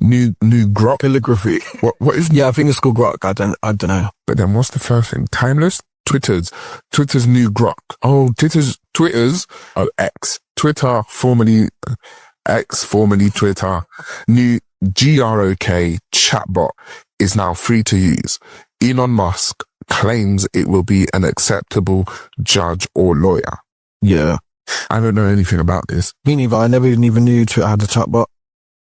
new grok. Calligraphy. What is? Yeah, I think it's called grok. I don't know. But then what's the first thing? Timeless? Twitter's new grok. Oh, Twitter's X. Twitter, formerly X, formerly Twitter. New GROK chatbot is now free to use. Elon Musk claims it will be an acceptable judge or lawyer. Yeah. I don't know anything about this. Me neither. I never even knew Twitter had a chatbot.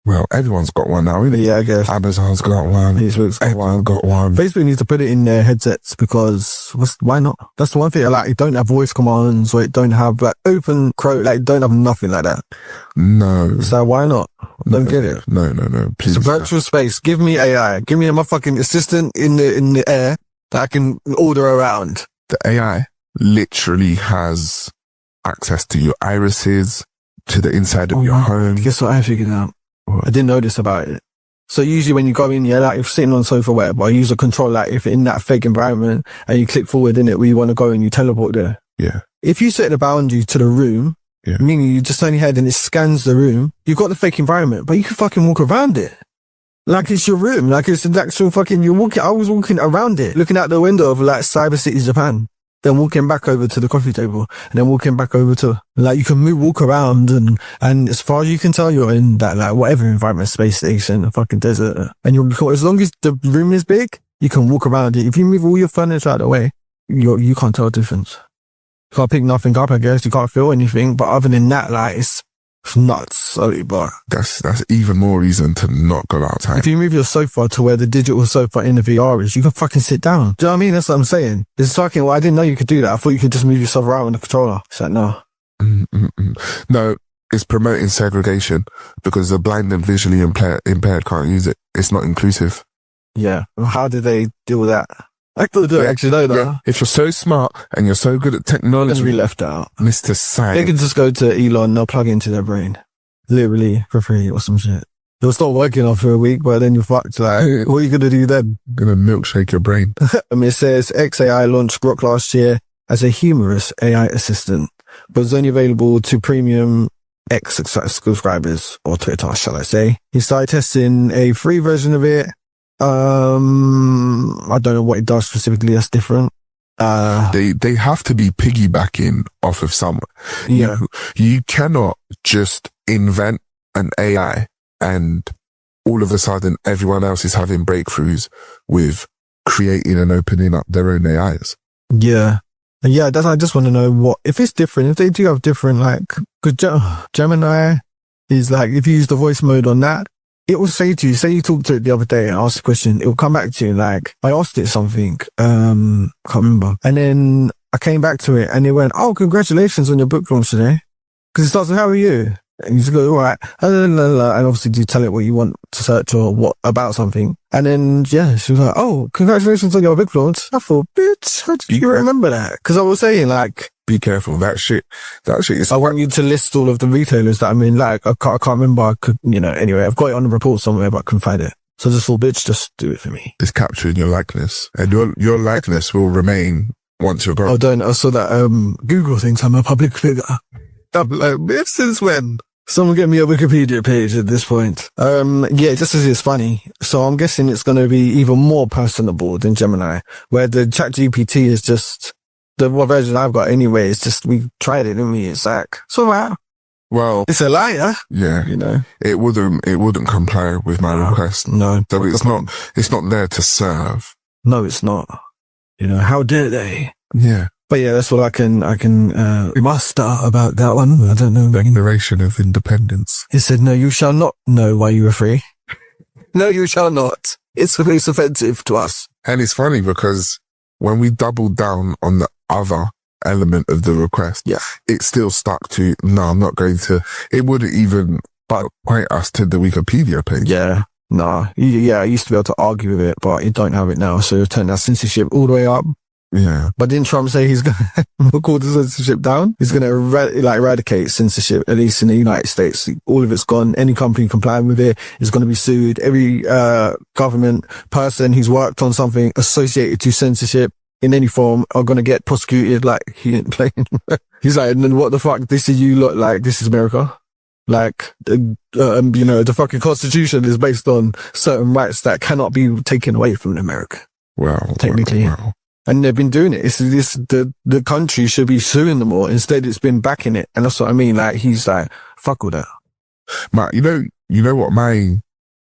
Well, everyone's got one now, isn't it? Yeah, I guess. Amazon's got one. Facebook's got one. Facebook needs to put it in their headsets because why not? That's the one thing. It don't have voice commands, or it don't have open don't have nothing like that. No. So why not? Don't get it. No. Please. It's a virtual space. Give me AI. Give me a motherfucking assistant in the air that I can order around. The AI literally has access to your irises, to the inside of your home. Guess what I figured out? I didn't know this about it. So usually when you go in, if you're sitting on the sofa or whatever, I use a control, if in that fake environment and you click forward in it where you want to go and you teleport there. Yeah. If you set the boundary to the room, Yeah. meaning you just turn your head and it scans the room, you've got the fake environment, but you can fucking walk around it. Like it's your room, like it's an actual fucking, I was walking around it, looking out the window of like Cyber City, Japan, then walking back over to the coffee table, and then walking back over to, like, you can walk around, and as far as you can tell, you're in that, like, whatever environment, space station, a fucking desert, and as long as the room is big, you can walk around it. If you move all your furniture out of the way, you can't tell the difference. You can't pick nothing up, I guess. You can't feel anything. But other than that, like, it's nuts. Sorry, but That's even more reason to not go outside. if you move your sofa to where the digital sofa in the VR is, you can fucking sit down. Do you know what I mean? That's what I'm saying. It's fucking, well, I didn't know you could do that. I thought you could just move yourself around with the controller. It's like, no. No, it's promoting segregation because the blind and visually impaired can't use it. It's not inclusive. Yeah. How did they deal with that? I don't actually know that. Yeah. If you're so smart and you're so good at It's technology, be left out. Mr. They Science. can just go to Elon, they'll plug it into their brain. Literally, for free or some shit. They'll start working after a week, but then you're fucked. Like, what are you going to do then? Gonna milkshake your brain. It says XAI launched Grok last year as a humorous AI assistant, but was only available to premium X subscribers, or Twitter, shall I say. He started testing a free version of it. I don't know what it does specifically that's different. They have to be piggybacking off of someone. Yeah. You cannot just invent an AI and all of a sudden everyone else is having breakthroughs with creating and opening up their own AIs. Yeah. Yeah, I just want to know if it's different, if they do have different, like, because Gemini is like, if you use the voice mode on that, it will say to you, say you talked to it the other day and asked a question, it will come back to you like, I asked it something, can't remember. And then I came back to it and it went, oh, congratulations on your book launch today. Because it starts with, how are you? And you just go, all right. And obviously you tell it what you want to search or what about something. And then, yeah, she was like, oh, congratulations on your book launch. I thought, bitch, how did you remember that? Because I was saying, like, Be careful. That shit is, I want you to list all of the retailers that I'm in. Like, I can't remember. I could, anyway, I've got it on the report somewhere, but I couldn't find it. So I just thought, bitch, just do it for me. it's capturing your likeness, and your likeness will remain once you're gone. Oh, don't. I saw that, Google thinks I'm a public figure. I'm like, bitch, since when? Someone get me a Wikipedia page at this point. Yeah, just as it's funny. So I'm guessing it's going to be even more personable than Gemini, where the ChatGPT is just, the version I've got anyway, it's just, we tried it, didn't we? It's like, so wow. Well, It's a liar, yeah, know. it wouldn't comply with my request. No. So it's not there to serve. No, it's not. How dare they? Yeah. But yeah, that's what I can muster about that one. I don't know. Declaration of Independence. He said, no, you shall not know why you were free. No, you shall not. It's offensive to us. And it's funny because when we doubled down on the other element of the request, Yeah. it still stuck to, no, I'm not going to, it wouldn't even point us to the Wikipedia page. Yeah. Nah. Yeah, I used to be able to argue with it, but you don't have it now. So you've turned that censorship all the way up. Yeah. But didn't Trump say he's going to call the censorship down? He's going to eradicate censorship, at least in the United States. All of it's gone. Any company complying with it is going to be sued. Every government person who's worked on something associated to censorship in any form are going to get prosecuted. Like, he didn't play. He's like, and then what the fuck? This is you look like, this is America. Like, the fucking Constitution is based on certain rights that cannot be taken away from America. Well, Technically. well. And they've been doing it. The country should be suing them all. Instead, it's been backing it. And that's what I mean. Like, he's like, fuck all that. Matt, you know what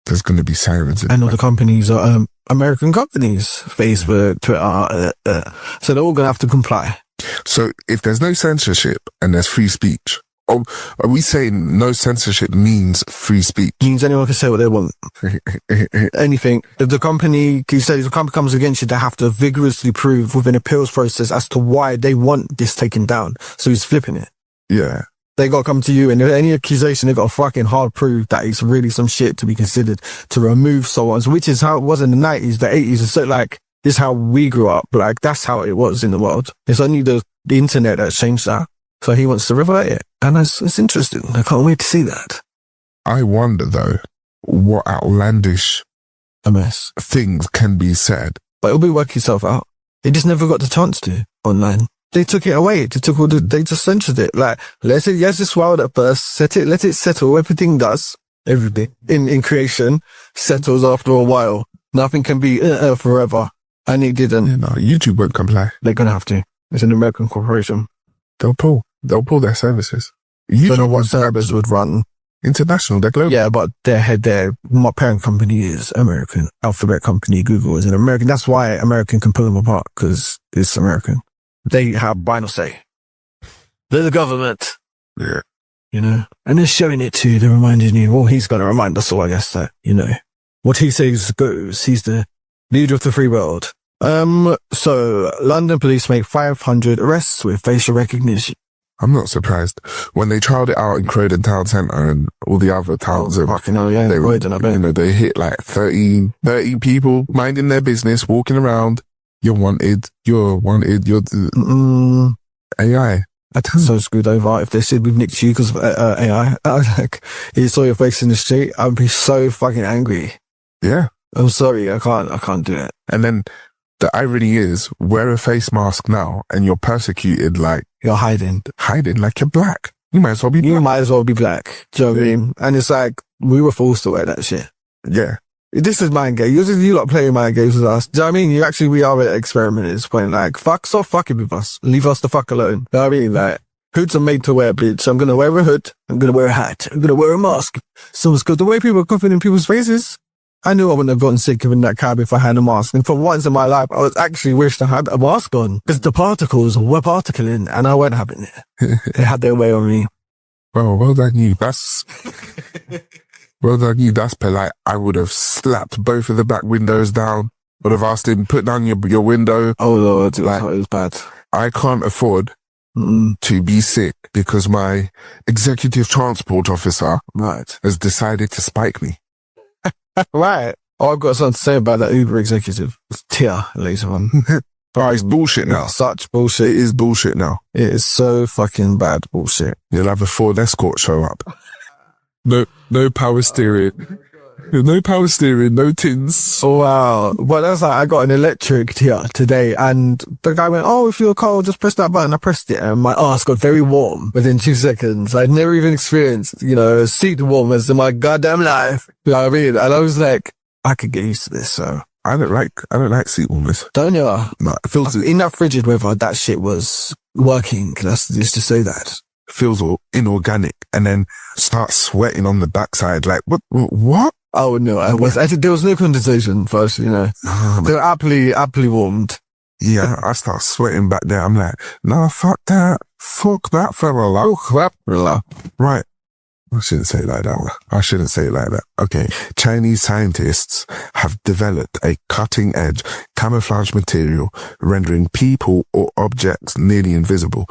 there's going to be sirens in And all the companies are, American companies, Facebook, Twitter, so they're all going to have to comply. So if there's no censorship and there's free speech, are we saying no censorship means free speech? Means anyone can say what they want. Anything. If the company, he said, if the company comes against you, they have to vigorously prove within appeals process as to why they want this taken down. So he's flipping it. Yeah. They got to come to you, and if any accusation, they've got to fucking hard prove that it's really some shit to be considered to remove someone's, which is how it was in the 90s, the 80s. It's so like, this is how we grew up. Like, that's how it was in the world. It's only the internet that's changed that. So he wants to revert it. And it's interesting. I can't wait to see that. I wonder though, what outlandish A mess. things can be said. But it'll be working itself out. It just never got the chance to online. they took it away. They just censored it. Like, let this wild at first, let it settle. Everything does. Everything in creation settles after a while. Nothing can be forever. And it didn't. Yeah, no, YouTube won't comply. They're going to have to. It's an American corporation. They'll pull their services. You don't know what service would run. International, they're global. Yeah, but their parent company is American. Alphabet company, Google is an American. That's why American can pull them apart, because it's American. They have final say. They're the government. Yeah. You know? And they're showing it to you. They're reminding you, well, he's going to remind us all, I guess, that, you know, what he says goes. He's the leader of the free world. So London police make 500 arrests with facial recognition. I'm not surprised. When they trialed it out in Croydon Town Centre and all the other towns, they hit like 30 people minding their business, walking around. You're wanted, you're AI. I'd so screwed over if they said we've nicked you because of AI. I was like, you saw your face in the street, I'd be so fucking angry. Yeah. I'm sorry, I can't do it. And then the irony is, wear a face mask now and you're persecuted like... You're hiding like you're black. You might as well be black. You might as well be black. Do you know what I mean? And it's like, we were forced to wear that shit. Yeah. This is mind game. You lot playing mind games with us. Do you know what I mean? We are an experiment at this point. Like, stop fucking with us. Leave us the fuck alone. Do you know what I mean? Like, hoods are made to wear, bitch. I'm gonna wear a hood. I'm gonna wear a hat. I'm gonna wear a mask. So it's good. The way people are coughing in people's faces. I knew I wouldn't have gotten sick in that cab if I had a mask. And for once in my life, I was actually wished I had a mask on. Because the particles were particling and I wasn't having it. They had their way on me. Well done you. That's polite. I would have slapped both of the back windows down. Would have asked him, put down your window. Oh Lord, it was bad. I can't afford to be sick because my executive transport officer has decided to spike me. Right. Oh, I've got something to say about that Uber executive. It's Tia later on. Oh, it's bullshit now. It's such bullshit. It is bullshit now. It is so fucking bad bullshit. You'll have a Ford Escort show up. No power steering. No power steering, no tins. Oh, wow. Well, that's like, I got an electric Tia today and the guy went, oh, if you're cold, just press that button. I pressed it and my arse got very warm within 2 seconds. I'd never even experienced, a seat warmers in my goddamn life. You know what I mean? And I was like, I could get used to this, so. I don't like seat warmers. Don't you? No, it feels in that frigid weather, that shit was working. That's just to say that. Feels all inorganic and then start sweating on the backside. Like, what? Oh no, there was no condensation first, They were aptly warmed. Yeah, I start sweating back there. I'm like, nah, fuck that fella. Right. I shouldn't say it like that. Okay. Chinese scientists have developed a cutting-edge camouflage material rendering people or objects nearly invisible.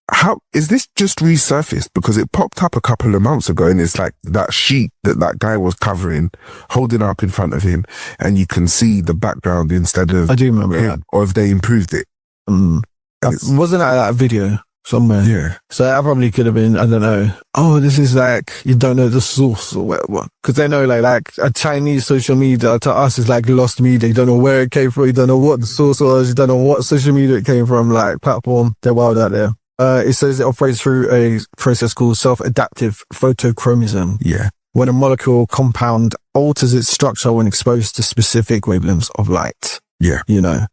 How is this just resurfaced? Because it popped up a couple of months ago and it's like that sheet that guy was covering, holding up in front of him, and you can see the background instead of... I do remember that. Or if they improved it. Wasn't that video somewhere? Yeah. So that probably could have been, I don't know. Oh, this is like, you don't know the source or whatever. Because they know like a Chinese social media to us is like lost media. You don't know where it came from. You don't know what the source was. You don't know what social media it came from, like platform. They're wild out there. It says it operates through a process called self-adaptive photochromism. Yeah. When a molecule compound alters its structure when exposed to specific wavelengths of light. Yeah. Yep.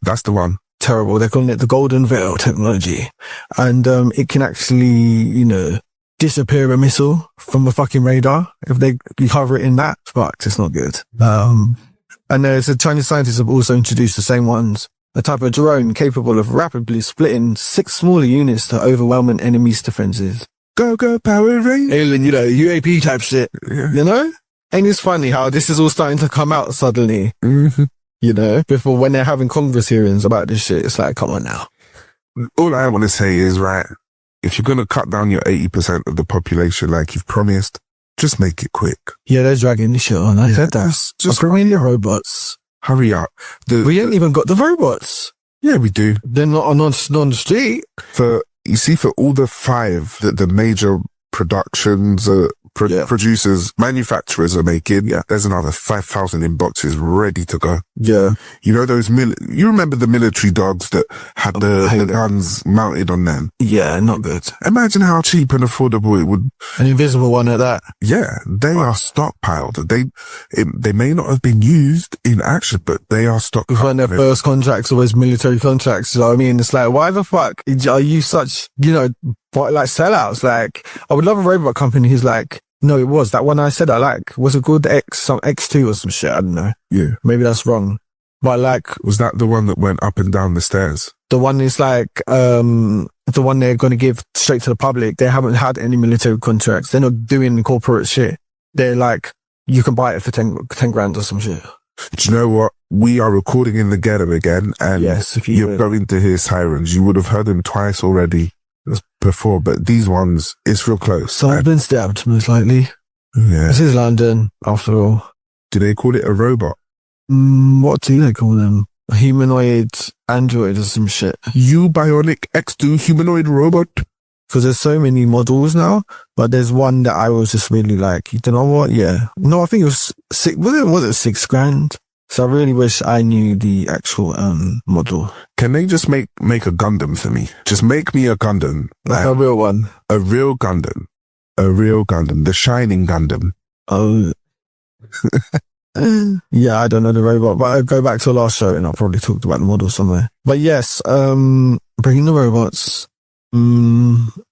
That's the one. Terrible. They're calling it the golden veil technology. And, it can actually, disappear a missile from a fucking radar. If you cover it in that, fucked. It's not good. And there's Chinese scientists have also introduced the same ones. A type of drone capable of rapidly splitting 6 smaller units to overwhelm an enemy's defenses. Go, Power Rangers. Alien, UAP type shit. Yeah. And it's funny how this is all starting to come out suddenly. Mm-hmm. Before when they're having Congress hearings about this shit. It's like, come on now. All I want to say is, right, if you're going to cut down your 80% of the population like you've promised, just make it quick. Yeah, they're dragging this shit on. I said that. Just bring the robots. Hurry up. We ain't even got the robots. Yeah, we do. They're not on the street. For all the 5 that the major productions producers, manufacturers are making. Yeah. There's another 5,000 in boxes ready to go. Yeah. You know, you remember the military dogs that had the guns mounted on them? Yeah, not good. Imagine how cheap and affordable it would. An invisible one at that. Yeah, they are stockpiled. They may not have been used in action, but they are stockpiled. When their first contracts always military contracts, you know what I mean? It's like, why the fuck are you such, like sellouts? Like, I would love a robot company who's like, no, it was that one I said I like. Was it called X2 or some shit? I don't know. Yeah. Maybe that's wrong. But like, was that the one that went up and down the stairs? The one is like, the one they're going to give straight to the public. They haven't had any military contracts. They're not doing corporate shit. They're like, you can buy it for 10 grand or some shit. Do you know what? We are recording in the ghetto again. And yes, if you're going to hear sirens. You would have heard them twice already before, but these ones, it's real close. Someone's been stabbed, most likely. Yeah. This is London, after all. Do they call it a robot? What do they call them? A humanoid android or some shit. Bionic X2 humanoid robot? Because there's so many models now, but there's one that I was just really like, you know what? Yeah. No, I think it was was it 6 grand? So I really wish I knew the actual, model. Can they just make a Gundam for me? Just make me a Gundam. Like a real one. A real Gundam. A real Gundam. The Shining Gundam. Oh. Yeah, I don't know the robot, but I'll go back to the last show and I'll probably talk about the model somewhere. But yes, bring the robots.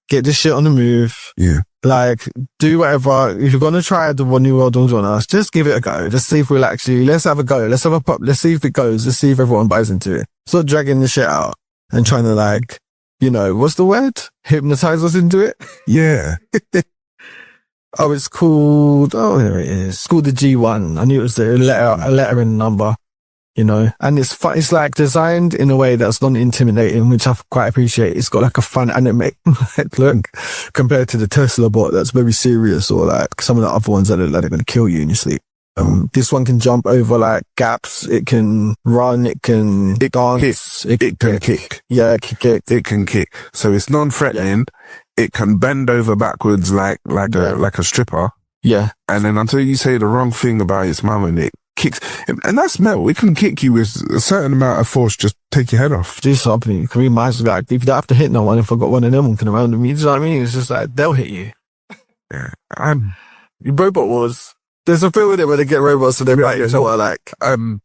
Get this shit on the move. Yeah. Like, do whatever. If you're going to try the New World Order on us, just give it a go. Let's see if we'll actually, let's have a go. Let's have a pop. Let's see if it goes. Let's see if everyone buys into it. Stop dragging the shit out and trying to like, what's the word? Hypnotize us into it. Yeah. Oh, it's called, there it is. It's called the G1. I knew it was a letter and a number, and it's like designed in a way that's not intimidating, which I quite appreciate. It's got like a fun animated look compared to the Tesla bot that's very serious, or like some of the other ones that are going to kill you in your sleep. This one can jump over like gaps. It can run. It can dance. It can kick. Yeah, kick. It can kick. So it's non-threatening. It can bend over backwards like a stripper. Yeah. And then until you say the wrong thing about its mum and it kicks, and that's metal. It can kick you with a certain amount of force, just take your head off. Do something. Can we imagine, like, if you don't have to hit no one, if I got one of them walking around me, you know what I mean? It's just like, they'll hit you. Yeah. Robot Wars. There's a film in it where they get robots and they're like,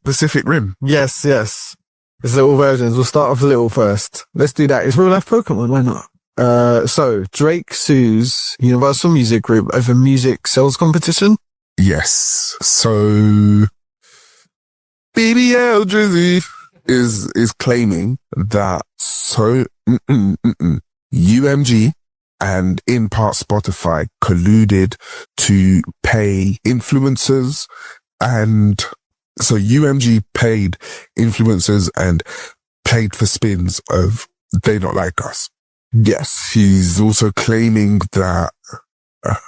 Pacific Rim. Yes. It's little versions. We'll start off little first. Let's do that. It's real life Pokemon. Why not? So Drake sues Universal Music Group over music sales competition. Yes. So BBL Drizzy is claiming that UMG and in part Spotify colluded to pay influencers, and so UMG paid influencers and paid for spins of They Not Like Us. Yes, he's also claiming that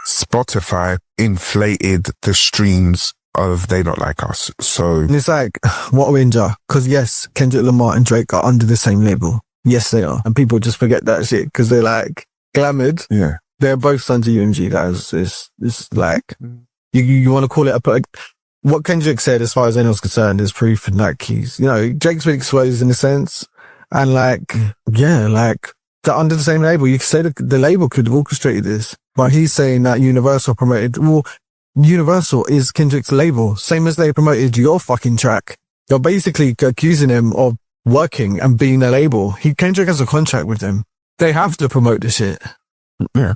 Spotify inflated the streams of They Not Like Us. So and it's like, what a whinger. Because yes, Kendrick Lamar and Drake are under the same label. Yes, they are. And people just forget that shit because they're like glamoured. Yeah. They're both sons of UMG, guys. It's like, you want to call it what Kendrick said, as far as anyone's concerned, is proof. And like, he's, Drake's been exposed in a sense. And like, yeah, like, they're under the same label. You could say the label could have orchestrated this, but he's saying that Universal promoted, Universal is Kendrick's label, same as they promoted your fucking track. You're basically accusing him of working and being a label. Kendrick has a contract with them. They have to promote the shit. Yeah.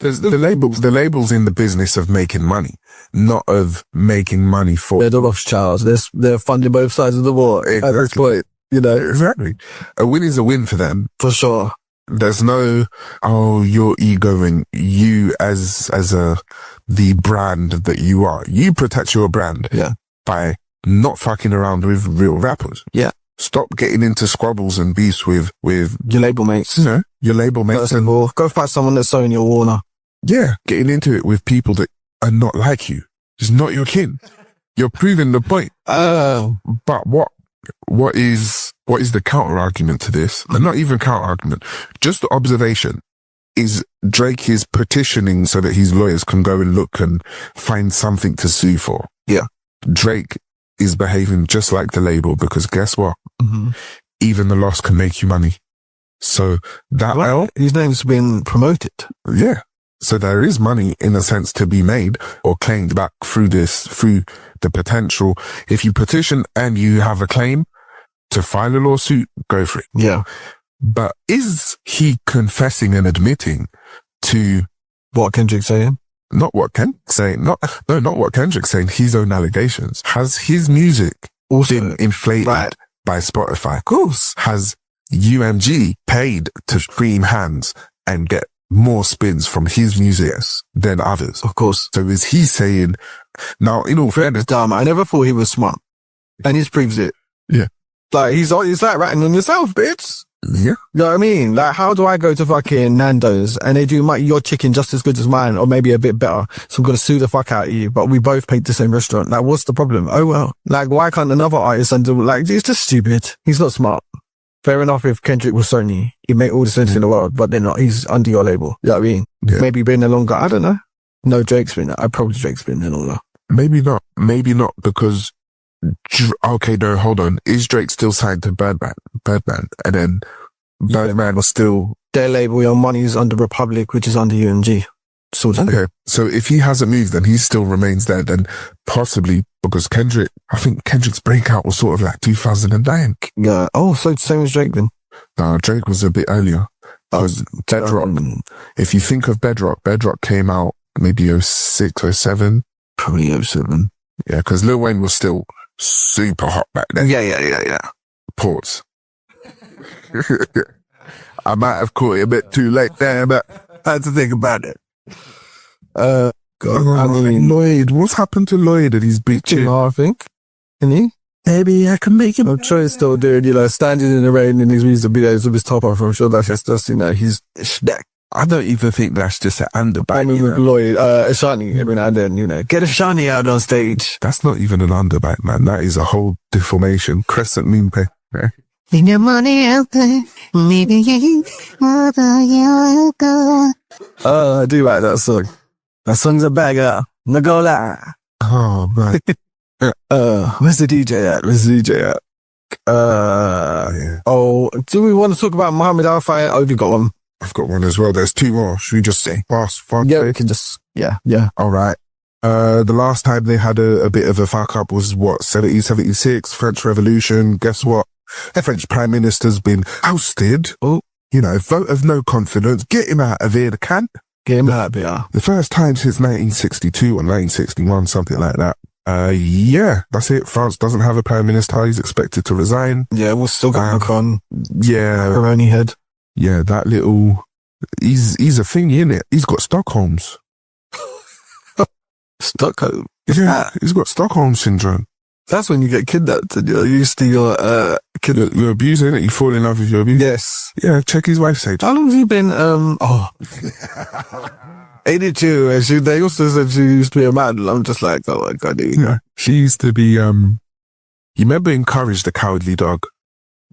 There's the label's in the business of making money, not of making money for. They're the Rothschilds. They're funding both sides of the war. Exactly. At this point, Exactly. A win is a win for them. For sure. There's no, you're egoing you as the brand that you are. You protect your brand. Yeah. By not fucking around with real rappers. Yeah. Stop getting into squabbles and beefs with your label mates. Your label mates. Go find someone that's Sony or Warner. Yeah. Getting into it with people that are not like you. It's not your kin. You're proving the point. But what is the counter argument to this? And not even counter argument, just the observation. Drake is petitioning so that his lawyers can go and look and find something to sue for. Yeah. Drake is behaving just like the label because guess what? Mm-hmm. Even the loss can make you money. So that his name's been promoted. Yeah. So there is money in a sense to be made or claimed back through the potential. If you petition and you have a claim to file a lawsuit, go for it. Yeah. But is he confessing and admitting to what Kendrick's saying? Not what Kendrick's saying. Not what Kendrick's saying. His own allegations. Has his music also been inflated by Spotify? Of course. Has UMG paid to stream hands and get more spins from his music than others? Of course. So is he saying, now in all fairness, damn, I never thought he was smart. And he's proves it. Yeah. Like, he's like ratting on yourself, bitch. Yeah. You know what I mean? Like, how do I go to fucking Nando's and they do your chicken just as good as mine or maybe a bit better? So I'm going to sue the fuck out of you, but we both paid the same restaurant. Like, what's the problem? Oh, well. Like, why can't another artist like, it's just stupid. He's not smart. Fair enough if Kendrick was Sony, he'd make all the sense in the world, but they're not. He's under your label. You know what I mean? Yeah. Maybe been there longer. I don't know. No, Drake's been there. Drake's been there longer. Maybe not. Maybe not because, okay, no, hold on. Is Drake still signed to Birdman? And then Birdman was still... Their label, Your Money is under Republic, which is under UMG. Sort of. Okay. So if he hasn't moved, then he still remains there. Then possibly because I think Kendrick's breakout was sort of like 2009. Yeah. Oh, so same as Drake then? Drake was a bit earlier. Because Bedrock, if you think of Bedrock came out maybe 06, 07. Probably 07. Yeah, because Lil Wayne was still super hot back then. Yeah. Pause. I might have caught it a bit too late there, but I had to think about it. God, Lloyd. What's happened to Lloyd and his big chin? I think. Can he? Maybe I can make him. I'm sure he's still doing, standing in the rain in his music videos with his top off. I'm sure that's just, he's schneck. I don't even think that's just an underbite. I mean, with Lloyd, Ashani, every now and then, get Ashani out on stage. That's not even an underbite, man. That is a whole deformation. Crescent moon pay. Yeah. In your money out there, maybe you go. I do like that song. That song's a bagger. No go lie. Oh, man. Where's the DJ at? Yeah. Oh, do we want to talk about Mohammed Al-Fayed? Oh, have you got one? I've got one as well. There's two more. Should we just say fast? Yeah, we can just, yeah. All right. The last time they had a bit of a fuck up was 76, French Revolution. Guess what? The French Prime Minister's been ousted. Oh. Vote of no confidence. Get him out of here, the can. Get him out of here. The first time since 1962 or 1961, something like that. Yeah, that's it. France doesn't have a Prime Minister. He's expected to resign. Yeah, we'll still got Macron. Yeah. Peroni head. Yeah, that little... He's a thing, innit? He's got Stockholm's. Stockholm? Yeah, he's got Stockholm syndrome. That's when you get kidnapped and you're used to your You're abusing it. You fall in love with your abuse. Yes. Yeah, check his wife's age. How long have you been, 82, and they also said she used to be a model. I'm just like, oh my God. Yeah. She used to be, you remember in Courage the Cowardly Dog?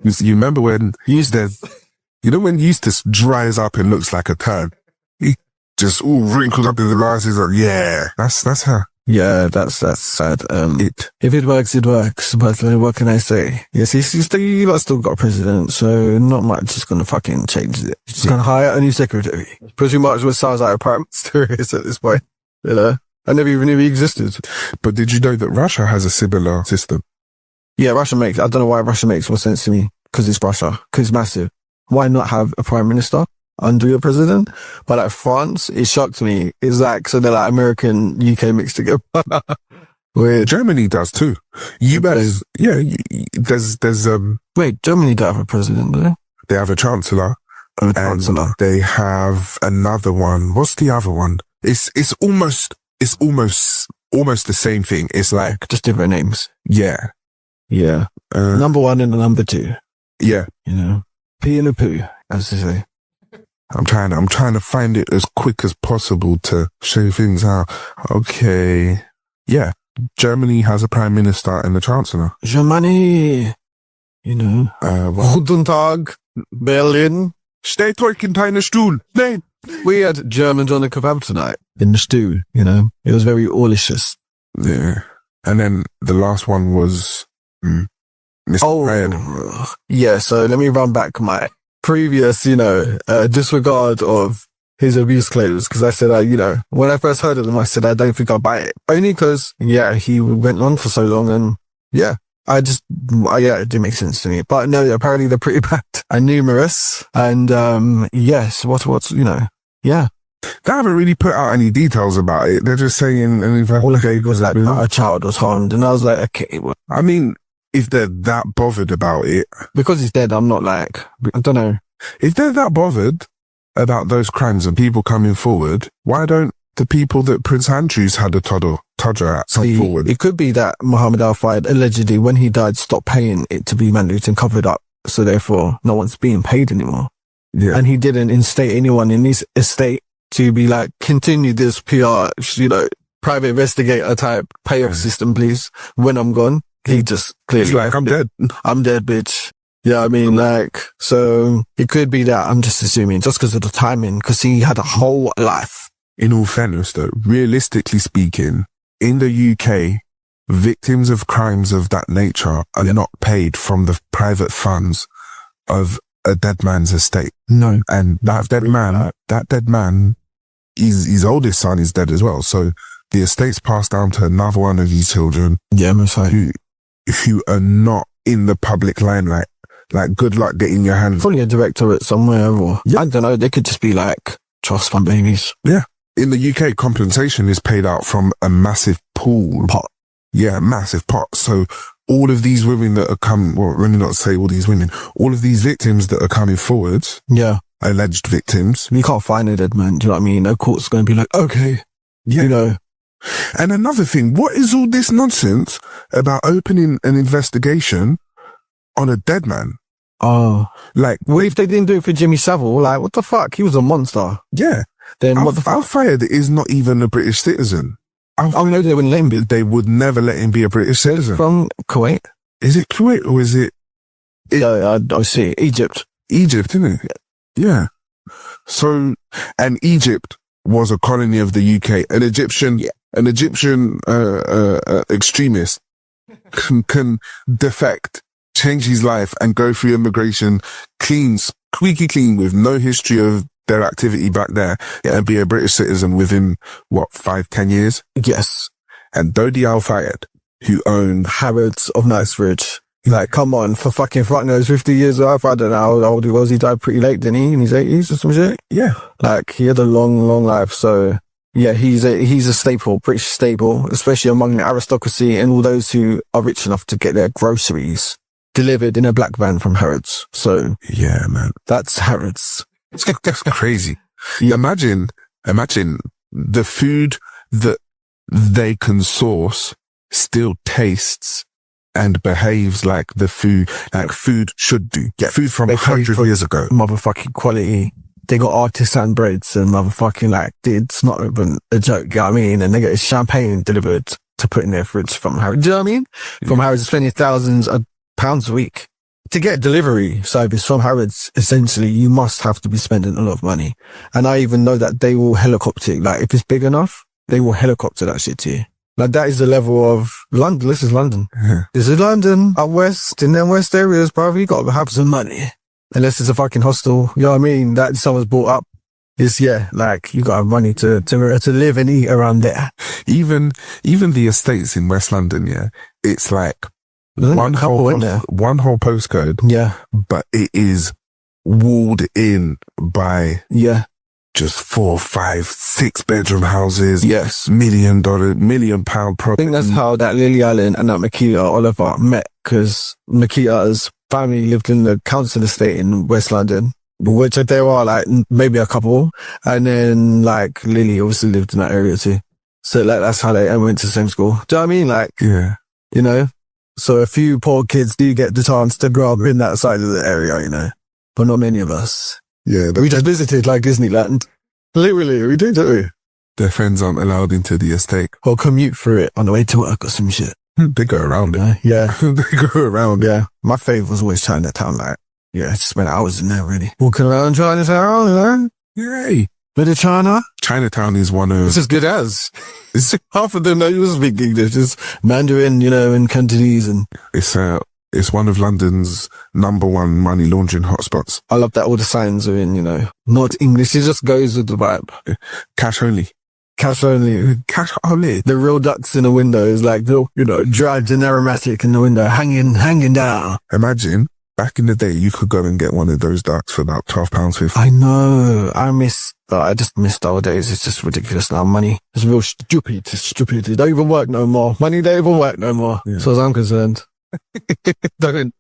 You remember when when Eustace dries up and looks like a turd? He just all wrinkled up in the glasses. Like, yeah, that's her. Yeah, that's sad. If it works, it works. But what can I say? Yes, he's still got a president, so not much is gonna fucking change it. He's gonna hire a new secretary. Pretty much what sounds like a prime minister is at this point. I never even knew he existed. But did you know that Russia has a similar system? Yeah, I don't know why Russia makes more sense to me. Because it's Russia. Because it's massive. Why not have a prime minister under your president? But like France, it shocked me. It's like, so they're like American, UK mixed together. Weird. Germany does too. US, there's wait, Germany don't have a president, do they? They have a chancellor. They have another one. What's the other one? It's almost the same thing. It's like just different names. Yeah. Yeah. Number one and the number two. Yeah. P and a poo, as they say. I'm trying to find it as quick as possible to show things out. Okay. Yeah. Germany has a prime minister and a chancellor. Germany. Guten Tag, Berlin. Steht euch in deinen Stuhl. Nein. We had German doner kebab tonight in the stew, you know. It was very delicious. Yeah. And then the last one was Mr. Ryan. Yeah, so let me run back my previous, you know, disregard of his abuse claims, because I said, you know, when I first heard of them, I said, I don't think I'll buy it. Only because, yeah, he went on for so long, and yeah, it didn't make sense to me. But no, apparently they're pretty bad and numerous, and yes, what's you know, yeah. They haven't really put out any details about it. They're just saying, All okay was like a child was harmed, and I was like, okay, well, I mean, if they're that bothered about it, because he's dead, I'm not like, I don't know. if they're that bothered about those crimes and people coming forward, why don't the people that Prince Andrews had a todger at come forward? It could be that Mohammed Al-Fayed allegedly, when he died, stopped paying it to be managed and covered up, so therefore no one's being paid anymore. Yeah. And he didn't instate anyone in his estate to be like, continue this PR, you know, private investigator type payoff system, please, when I'm gone. He just clearly He's like, I'm dead. I'm dead, bitch. Yeah, I mean, like, so it could be that, I'm just assuming, just because of the timing, because he had a whole life. In all fairness though, realistically speaking, in the UK, victims of crimes of that nature are not paid from the private funds of a dead man's estate. No. And that dead man, his oldest son is dead as well. So the estate's passed down to another one of these children. Yeah, most likely. Who are not in the public limelight. Like, good luck getting your hands. Probably a directorate somewhere, or I don't know, they could just be like trust fund babies. Yeah. In the UK, compensation is paid out from a massive pot. Yeah, massive pot. So all of these women that are coming, well, let me not say all these women, all of these victims that are coming forward, yeah, alleged victims. You can't find a dead man, do you know what I mean? No court's going to be like, okay, you know. And another thing, what is all this nonsense about opening an investigation on a dead man? Oh, like, what if they didn't do it for Jimmy Savile? Like, what the fuck? He was a monster. Yeah. Then what the fuck? Al-Fayed is not even a British citizen. I know they wouldn't let him be. They would never let him be a British citizen. From Kuwait? Is it Kuwait or is it? Yeah, I see. Egypt. Egypt, isn't it? Yeah. So, and Egypt was a colony of the UK. An Egyptian extremist can defect, change his life, and go through immigration squeaky clean, with no history of their activity back there, and be a British citizen within, 5-10 years? Yes. And Dodi Al-Fayed, who owned Harrods of Knightsbridge. Like, come on, for fucking fuck knows, 50 years old. I don't know how old he was. He died pretty late, didn't he? In his 80s or some shit? Yeah. Like, he had a long, long life. So, yeah, he's a staple, British staple, especially among the aristocracy and all those who are rich enough to get their groceries delivered in a black van from Harrods. So, yeah, man. That's Harrods. That's crazy. Yeah. Imagine the food that they can source still tastes and behaves like food should do. Get food from 100 years ago. Motherfucking quality. They got artisan breads and motherfucking it's not even a joke, you know what I mean? And they get champagne delivered to put in their fridge from Harrods. Do you know what I mean? Yeah. From Harrods, spending thousands of pounds a week. To get delivery service from Harrods, essentially, you must have to be spending a lot of money. And I even know that they will helicopter, like, if it's big enough, they will helicopter that shit to you. Like, that is the level of London. This is London. Yeah. This is London, out west, in them west areas, bro. You gotta have some money. Unless it's a fucking hostel, you know what I mean? That someone's bought up. It's, like, you gotta have money to live and eat around there. Even the estates in West London, it's like, one whole postcode. Yeah. But it is walled in by just 4, 5, 6 bedroom houses. Yes. $1 million property. I think that's how that Lily Allen and that Makita Oliver met, because Makita's family lived in the council estate in West London, which there are like maybe a couple. And then like Lily obviously lived in that area too. So like that's how they went to the same school. Do you know what I mean? Like, you know? So a few poor kids do get the chance to grow up in that side of the area, you know, but not many of us. Yeah. We just visited like Disneyland. Literally, we do, don't we? Their friends aren't allowed into the estate. Or commute through it on the way to work or some shit. They go around it. Yeah. They go around it. Yeah. My fave was always Chinatown, like, just spent hours in there, really. Walking around Chinatown, you know? Yay. Bit of China? Chinatown is one of... It's as good as. Half of them don't even speak English. Just Mandarin, and Cantonese. And It's one of London's number one money laundering hotspots. I love that all the signs are in, not English. It just goes with the vibe. Cash only. Cash only. Cash only. The real ducks in the window is like, dry and aromatic in the window, hanging down. Imagine, back in the day, you could go and get one of those ducks for about £12.50. I know. I just miss the old days. It's just ridiculous now. Money is real stupid. It's stupid. It don't even work no more. Money don't even work no more. Yeah. So as I'm concerned. Don't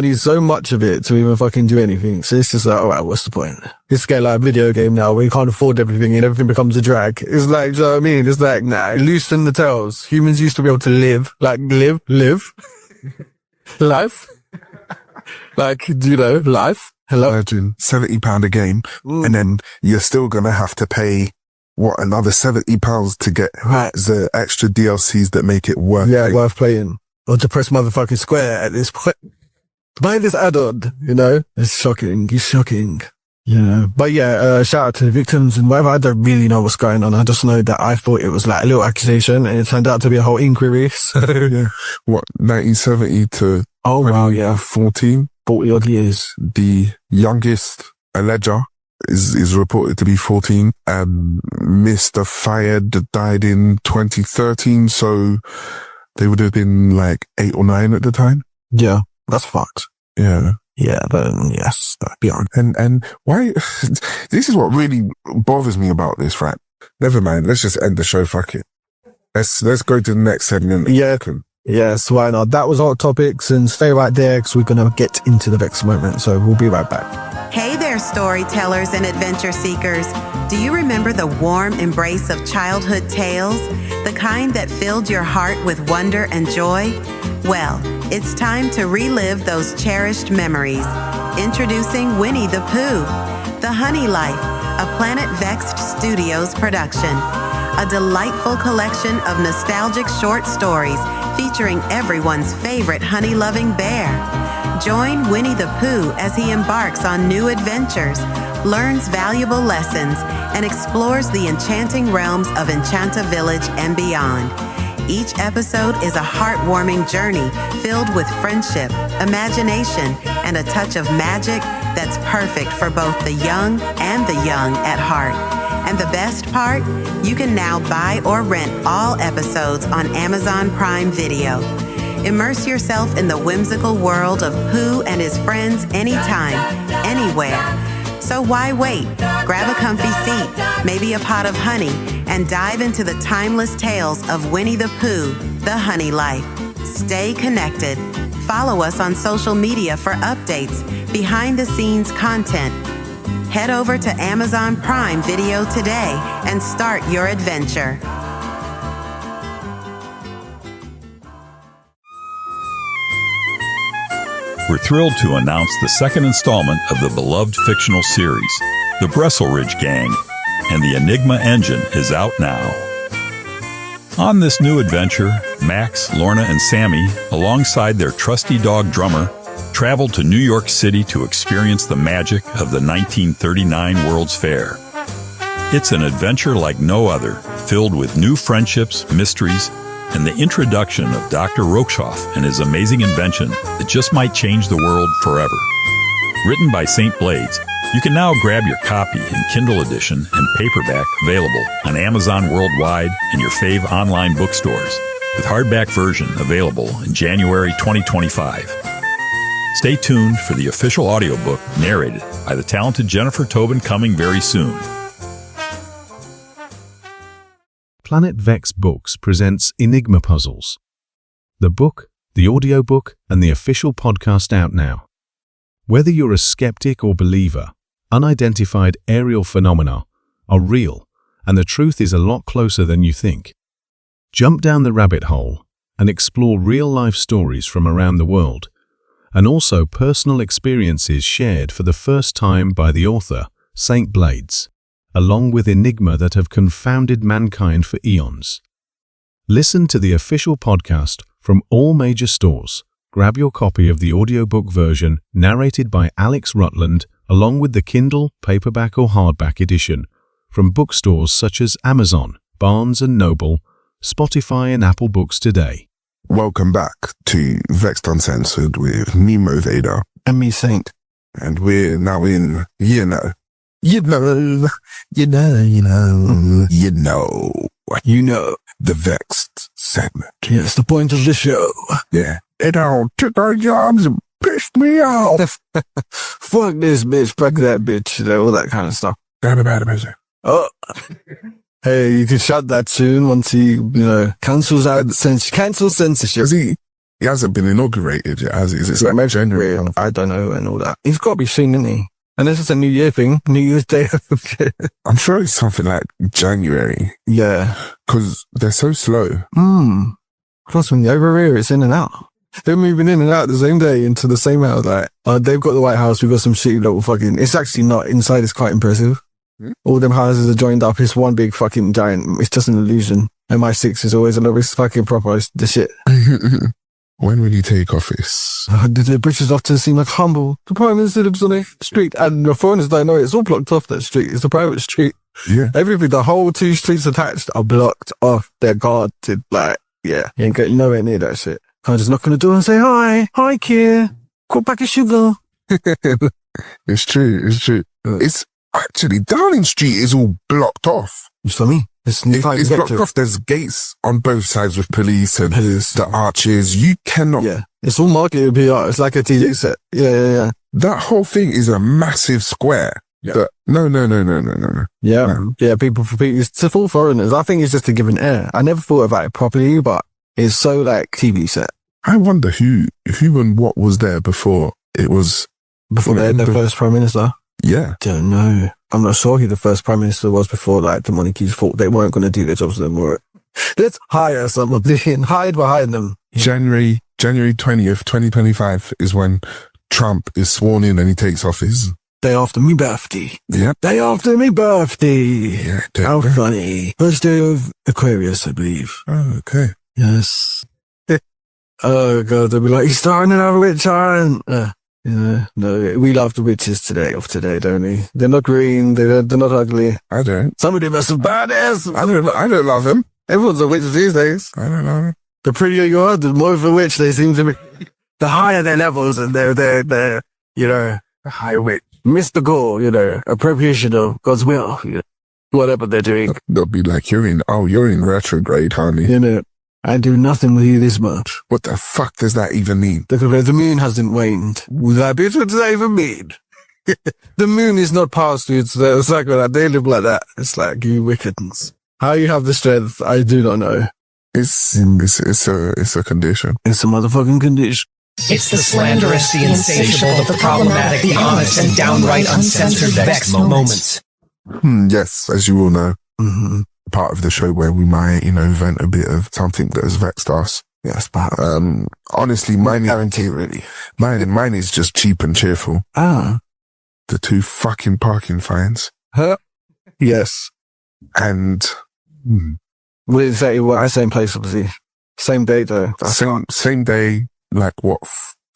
need so much of it to even fucking do anything. So it's just like, alright, what's the point? It's getting like a video game now where you can't afford everything and everything becomes a drag. It's like, do you know what I mean? It's like, nah, loosen the tails. Humans used to be able to live. Life. Life. Hello. Imagine £70 a game, and then you're still gonna have to pay another £70 to get the extra DLCs that make it worth. Yeah, worth playing. Or to press motherfucking square at this point. Buy this add-on, It's shocking. It's shocking. But yeah, shout out to the victims and whatever. I don't really know what's going on. I just know that I thought it was like a little accusation and it turned out to be a whole inquiry. So, yeah. 1970 to 14? 40 odd years. The youngest alleger is reported to be 14. Mr. Fayed died in 2013, so they would have been like 8 or 9 at the time. Yeah, that's fucked. Yeah. Yeah, but yes, beyond. And why? This is what really bothers me about this, right? Never mind. Let's just end the show. Fuck it. Let's go to the next segment. Yeah. Yes, why not? That was Hot Topics, and stay right there because we're going to get into the Vexxed moment. So we'll be right back. Hey there, storytellers and adventure seekers. Do you remember the warm embrace of childhood tales? The kind that filled your heart with wonder and joy? Well, it's time to relive those cherished memories. Introducing Winnie the Pooh, The Honey Life, a Planet Vexxed Studios production. A delightful collection of nostalgic short stories featuring everyone's favorite honey-loving bear. Join Winnie the Pooh as he embarks on new adventures, learns valuable lessons, and explores the enchanting realms of Enchanta Village and beyond. Each episode is a heartwarming journey filled with friendship, imagination, and a touch of magic that's perfect for both the young and the young at heart. And the best part? You can now buy or rent all episodes on Amazon Prime Video. Immerse yourself in the whimsical world of Pooh and his friends anytime, anywhere. So why wait? Grab a comfy seat, maybe a pot of honey, and dive into the timeless tales of Winnie the Pooh, The Honey Life. Stay connected. Follow us on social media for updates, behind-the-scenes content. Head over to Amazon Prime Video today and start your adventure. We're thrilled to announce the second installment of the beloved fictional series, The Bresselridge Gang, and the Enigma engine is out now. On this new adventure, Max, Lorna, and Sammy, alongside their trusty dog Drummer, traveled to New York City to experience the magic of the 1939 World's Fair. It's an adventure like no other, filled with new friendships, mysteries, and the introduction of Dr. Rokshoff and his amazing invention that just might change the world forever. Written by St. Blades, you can now grab your copy in Kindle edition and paperback available on Amazon worldwide and your fave online bookstores, with hardback version available in January 2025. Stay tuned for the official audiobook narrated by the talented Jennifer Tobin coming very soon. Planet Vexxed Books presents Enigma Puzzles. The book, the audiobook, and the official podcast out now. Whether you're a skeptic or believer, unidentified aerial phenomena are real, and the truth is a lot closer than you think. Jump down the rabbit hole and explore real-life stories from around the world, and also personal experiences shared for the first time by the author, St. Blades, along with enigma that have confounded mankind for eons. Listen to the official podcast from all major stores. Grab your copy of the audiobook version narrated by Alex Rutland, along with the Kindle, paperback or hardback edition, from bookstores such as Amazon, Barnes & Noble, Spotify and Apple Books today. Welcome back to Vexxed Uncensored with me, Moe Vader. And me, Saint. And we're now in, the Vexxed segment. Yes, the point of the show. Yeah. They don't took our jobs and pissed me off. Fuck this bitch, fuck that bitch, all that kind of stuff. Oh. Hey, you can shut that soon once he, cancel censorship. He hasn't been inaugurated yet, has he? Is it like January? I don't know, and all that. He's got to be soon, isn't he? And this is a New Year thing, New Year's Day. I'm sure it's something like January. Yeah. Because they're so slow. Plus, when you're over here, it's in and out. They're moving in and out the same day into the same house. Like, they've got the White House, we've got some shitty little fucking... It's actually not. Inside it's quite impressive. All them houses are joined up. It's one big fucking giant. It's just an illusion. MI6 is always a little bit fucking proper. It's the shit. When will you take office? The British often seem like humble. The Prime Minister lives on a street, and the foreigners don't know it's all blocked off, that street. It's a private street. Yeah. Everything, the whole 2 streets attached are blocked off. They're guarded. Like, yeah. You ain't getting nowhere near that shit. I'm just knock on the door and say, hi, Keir. Got back of sugar. It's true. It's actually, Downing Street is all blocked off. You see what I mean? It's blocked off. There's gates on both sides with police and the arches. You cannot. Yeah. It's all marketing PR. It's like a TJ set. Yeah. That whole thing is a massive square. Yeah. No. Yeah. No. Yeah. People, it's to full foreigners. I think it's just to give an air. I never thought about it properly, but it's so like TV set. I wonder who and what was there before it was. Before they had their first Prime Minister? Yeah. Don't know. I'm not sure who the first Prime Minister was before, like, the monarchies thought they weren't going to do their jobs anymore. Let's hire somebody and hide behind them. January 20th, 2025 is when Trump is sworn in and he takes office. Day after me birthday. Yeah. Day after me birthday. Yeah. How funny. First day of Aquarius, I believe. Oh, okay. Yes. Oh, God, they'll be like, he's starting another witch hunt. No, we love the witches today, don't we? They're not green, they're not ugly. I don't. Somebody must have badass. I don't love them. Everyone's a witch these days. I don't know. The prettier you are, the more of a witch they seem to be. The higher their levels, and they're a high witch. Mr. Gore, appropriation of God's will, whatever they're doing. They'll be like, you're in retrograde, honey. I do nothing with you this much. What the fuck does that even mean? The moon hasn't waned. What does that even mean? The moon is not past you. It's like that. They live like that. It's like, you wickedness. How you have the strength, I do not know. It's a condition. It's a motherfucking condition. It's the slanderous, the insatiable, the problematic, the honest, and downright uncensored Vexxed moments. Yes, as you all know. Mm-hmm. Part of the show where we might, vent a bit of something that has vexed us. Yes, perhaps. Honestly, mine is just cheap and cheerful. Ah. The 2 fucking parking fines. Huh? Yes. And... Well, exactly same place, obviously. Same day, though. Same day, like what,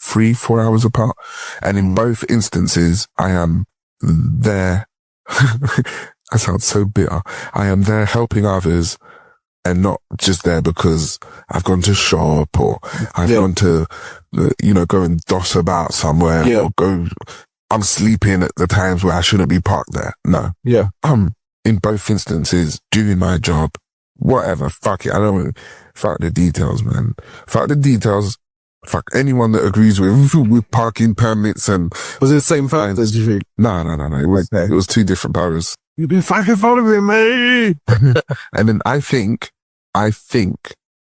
3-4 hours apart? And in both instances, I am there... I sound so bitter. I am there helping others and not just there because I've gone to shop or I've gone to, go and doss about somewhere or I'm sleeping at the times where I shouldn't be parked there. No. Yeah. I'm in both instances doing my job. Whatever. Fuck it. Fuck the details, man. Fuck the details. Fuck anyone that agrees with parking permits and... Was it the same fines as you think? No. It was 2 different boroughs. You've been fucking following me. And then I think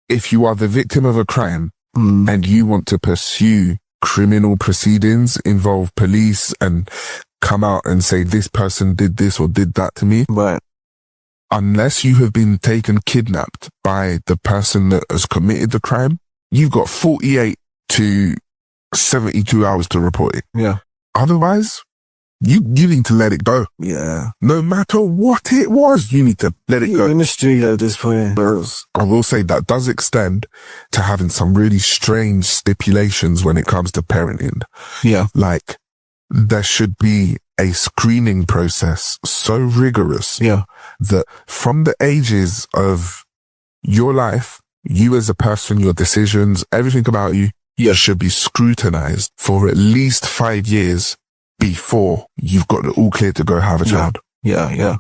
if you are the victim of a crime and you want to pursue criminal proceedings, involve police and come out and say this person did this or did that to me. Right. Unless you have been kidnapped by the person that has committed the crime, you've got 48 to 72 hours to report it. Yeah. Otherwise, you need to let it go. Yeah. No matter what it was, you need to let it go. In the street at this point. I will say that does extend to having some really strange stipulations when it comes to parenting. Yeah. Like, there should be a screening process so rigorous that from the ages of your life, you as a person, your decisions, everything about you, should be scrutinized for at least 5 years before you've got it all clear to go have a child. Yeah.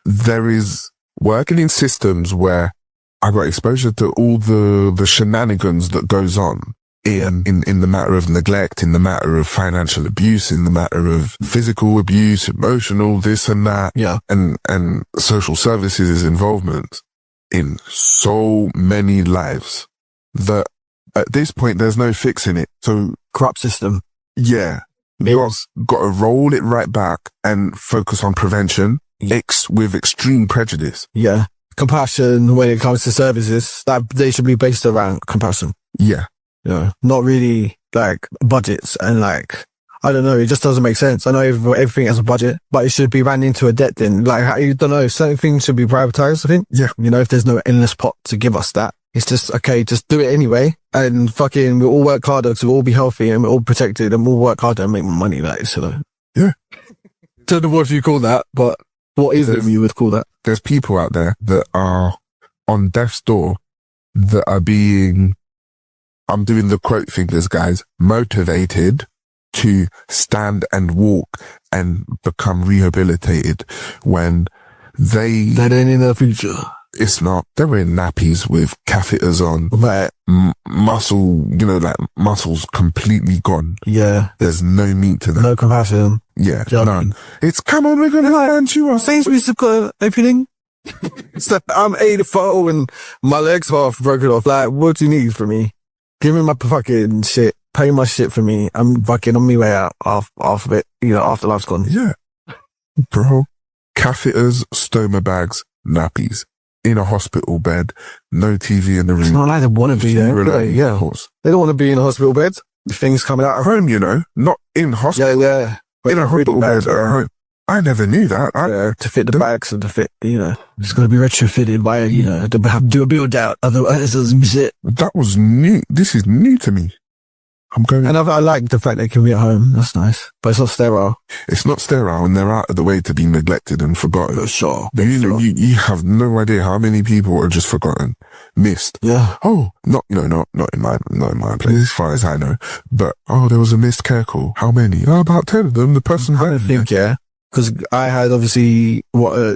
There is working in systems where I got exposure to all the shenanigans that goes on in the matter of neglect, in the matter of financial abuse, in the matter of physical abuse, emotional, this and that. Yeah. And social services involvement in so many lives that at this point, there's no fixing it. So Corrupt system. yeah, you've got to roll it right back and focus on prevention with extreme prejudice. Yeah. Compassion when it comes to services, that they should be based around compassion. Yeah. Not really like budgets and like, I don't know, it just doesn't make sense. I know everything has a budget, but it should be ran into a debt then. Like, I don't know, certain things should be privatized, I think. Yeah. If there's no endless pot to give us that, it's just, okay, just do it anyway. And fucking, we'll all work harder to all be healthy and we're all protected and we'll work harder and make more money. Like, so. Yeah. Don't know what you call that, but what is it you would call that? There's people out there that are on death's door that are being, I'm doing the quote fingers, guys, motivated to stand and walk and become rehabilitated when they That ain't in the future. It's not. They're wearing nappies with catheters on. Right. Muscle, like muscles completely gone. Yeah. There's no meat to them. No compassion. Yeah, Judgment. none. It's, come on, we're gonna hand you off. Sainsbury's have got everything. So I'm 84 and my legs half broken off. Like, what do you need from me? Give me my fucking shit. Pay my shit for me. I'm fucking on my way out half of it, after life's gone. Yeah. Bro, catheters, stoma bags, nappies. In a hospital bed, no TV in the room. It's not like they want to be there. Yeah, of course. They don't want to be in a hospital bed. Things coming out At of home, not in hospital. Yeah. In a hospital bed at home. I never knew that. To fit the bags and to fit, it's going to be retrofitted by, to have to do a build out. Otherwise, it doesn't fit. That was new. This is new to me. I'm going. And I like the fact they can be at home. That's nice. But it's not sterile. It's not sterile and they're out of the way to be neglected and forgotten. Sure. You have no idea how many people are just forgotten, missed. Yeah. Oh, not in my place, as far as I know. But, there was a missed care call. How many? About 10 of them. The person I think, because I had obviously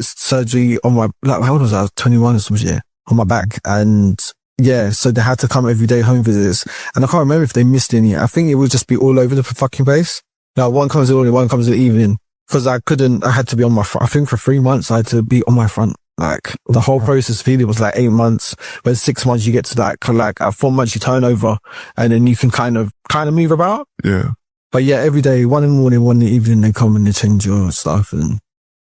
surgery on my, how old was I? I was 21 or some shit on my back. And so they had to come every day home visits. And I can't remember if they missed any. I think it would just be all over the fucking place. One comes in the morning, one comes in the evening. Because I had to be on my front. I think for 3 months I had to be on my front. Like the whole process really was like 8 months. But 6 months you get to like 4 months you turn over and then you can kind of move about. Yeah. But every day, one in the morning, one in the evening, they come and they change your stuff. And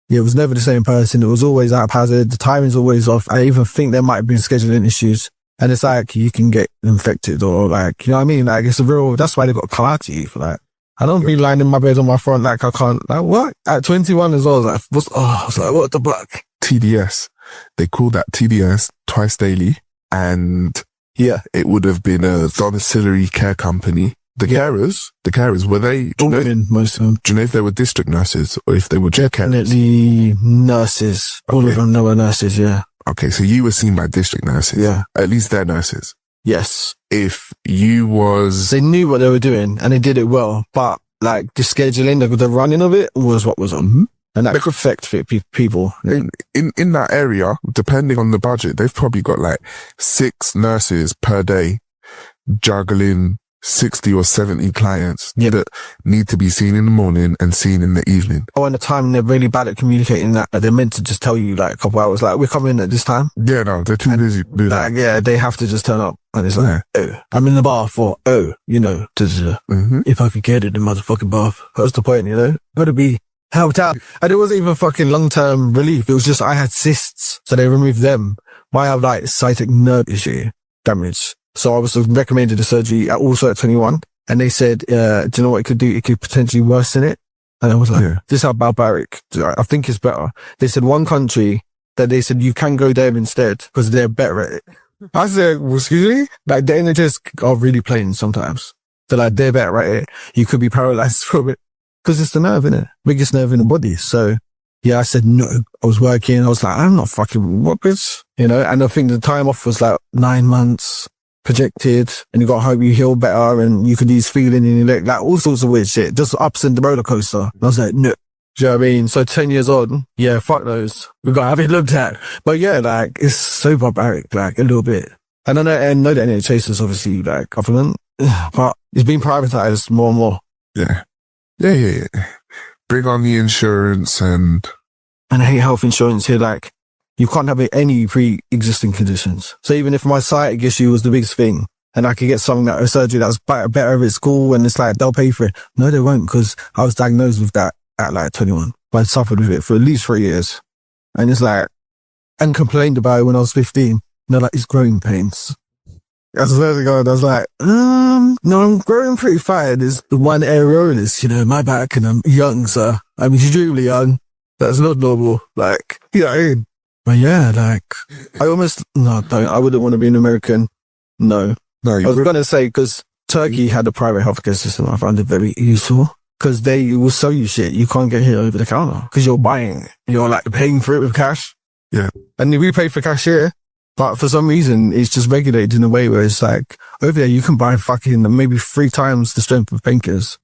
it was never the same person. It was always haphazard. The timing's always off. I even think there might have been scheduling issues. And it's like, you can get infected or like, you know what I mean? Like, it's that's why they got to come out to you for that. I don't be lying in my bed on my front like I can't, like what? At 21 as well, I was like, what the fuck? TDS. They call that TDS, twice daily. And it would have been a domiciliary care company. The carers, were they, most of them. Do you know if they were district nurses or if they were care carers? Definitely nurses. All of them were nurses, yeah. Okay, so you were seen by district nurses. Yeah. At least they're nurses. Yes. If you was... They knew what they were doing and they did it well, but like the scheduling, the running of it was what was on. Mm-hmm. And that could affect people. In that area, depending on the budget, they've probably got like 6 nurses per day juggling 60 or 70 clients that need to be seen in the morning and seen in the evening. And the time they're really bad at communicating that. They're meant to just tell you like a couple hours, like, we're coming at this time. Yeah, no, they're too busy to do that. Like, they have to just turn up. And it's like, I'm in the bath for, if I could get it in the motherfucking bath. What's the point, Gotta be helped out. And it wasn't even fucking long-term relief. It was just, I had cysts, so they removed them. I have like sciatic nerve issue damage. So I was recommended the surgery also at 21. And they said, do you know what it could do? It could potentially worsen it. And I was like, this is how barbaric. I think it's better. They said one country that they said you can go there instead because they're better at it. I said, well, excuse me? Like the NHS are really plain sometimes. So like they're better at it. You could be paralyzed from it. Because it's the nerve, innit? Biggest nerve in the body. So, yeah, I said no. I was working. I was like, I'm not fucking, what, bitch? You know, and I think the time off was like 9 months projected, and you got to hope you heal better, and you could use feeling in your leg, like all sorts of weird shit, just ups and the roller coaster. And I was like, no. Do you know what I mean? So 10 years on, yeah, fuck those. We've got to have it looked at. But yeah, like, it's so barbaric, like, a little bit. And I know that NHS is obviously, like, government, but it's been privatized more and more. Yeah. Yeah. Bring on the insurance and I hate health insurance here, like, you can't have any pre-existing conditions. So even if my sciatic issue was the biggest thing, and I could get something that a surgery that was better at school, and it's like, they'll pay for it. No, they won't, because I was diagnosed with that at like 21. But I suffered with it for at least 3 years. And it's like, and complained about it when I was 15. And they're like, it's growing pains. I swear to God, I was like, no, I'm growing pretty fine. There's the one areolas, you know, my back, and I'm young, so I'm extremely young. That's not normal. Like, you know what I mean? But yeah, like, I wouldn't want to be an American. No. I was going to say, because Turkey had a private healthcare system. I found it very useful. Because they will sell you shit. You can't get here over the counter. Because you're buying. You're like paying for it with cash. Yeah. And we pay for cash here. But for some reason, it's just regulated in a way where it's like, over there, you can buy fucking maybe 3 times the strength of painkillers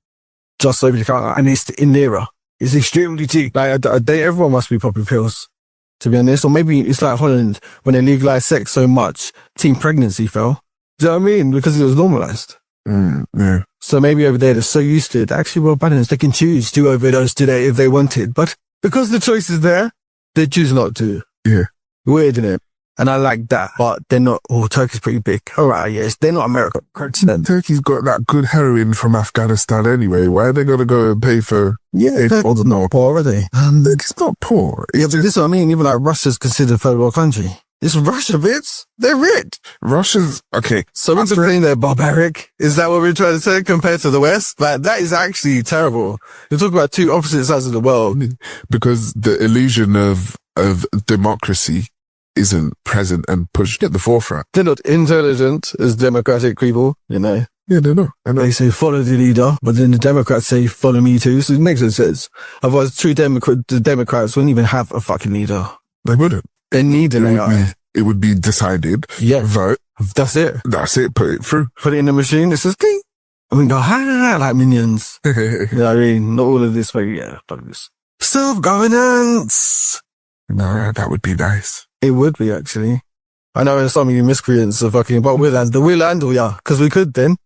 just over the counter. And it's in lira. It's extremely cheap. Like, everyone must be popping pills, to be honest. Or maybe it's like Holland, when they legalized sex so much, teen pregnancy fell. Do you know what I mean? Because it was normalized. Yeah. So maybe over there, they're so used to it. They're actually well balanced. They can choose to overdose today if they wanted. But because the choice is there, they choose not to. Yeah. Weird, isn't it? And I like that. But they're not, Turkey's pretty big. All right, yes. They're not America. Turkey's got that good heroin from Afghanistan anyway. Why are they going to go and pay for... Yeah, they're not poor, are they? It's not poor. Yeah, but this is what I mean. Even like Russia's considered a third world country. It's Russia, bitch. They're rich. Russia's, okay. So we're saying they're barbaric. Is that what we're trying to say compared to the West? Like, that is actually terrible. You're talking about two opposite sides of the world. Because the illusion of democracy isn't present and pushed at the forefront. They're not intelligent as democratic people, you know. Yeah, they're not. They say follow the leader, but then the Democrats say follow me too. So it makes no sense. Otherwise, the Democrats wouldn't even have a fucking leader. They wouldn't. They need an AI. It would be decided. Yeah. Vote. That's it. Put it through. Put it in the machine. It says, ding. And we go, ha, like minions. You know what I mean? Not all of this, but yeah, fuck this. Self-governance. No, that would be nice. It would be, actually. I know some of you miscreants are fucking, but we'll handle ya. Because we could then.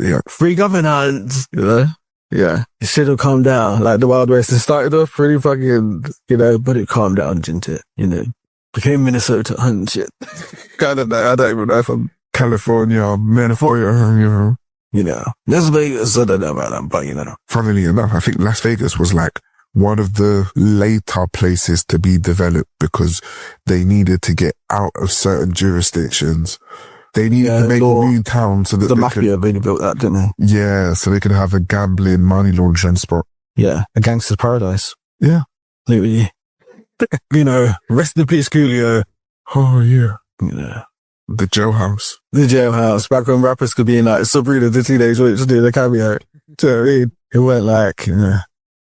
Yeah. Free governance. You know? Yeah. It should have calmed down. Like the Wild West, it started off pretty fucking, you know, but it calmed down, didn't it? You know. Became Minnesota and shit. I don't even know if I'm California or Minnesota, you know. Las Vegas, I don't know about them, but you know. Funnily enough, I think Las Vegas was like one of the later places to be developed because they needed to get out of certain jurisdictions. They needed to make a new town so that the mafia really built that, didn't they? Yeah, so they could have a gambling, money laundering spot. Yeah, a gangster's paradise. Yeah. Literally. You know, rest in peace, Coolio. Oh, yeah. You know. The jailhouse. The jailhouse. Back when rappers could be in like Sabrina the Teenage Witch to do the cameo. Do you know what I mean? It went like, you know,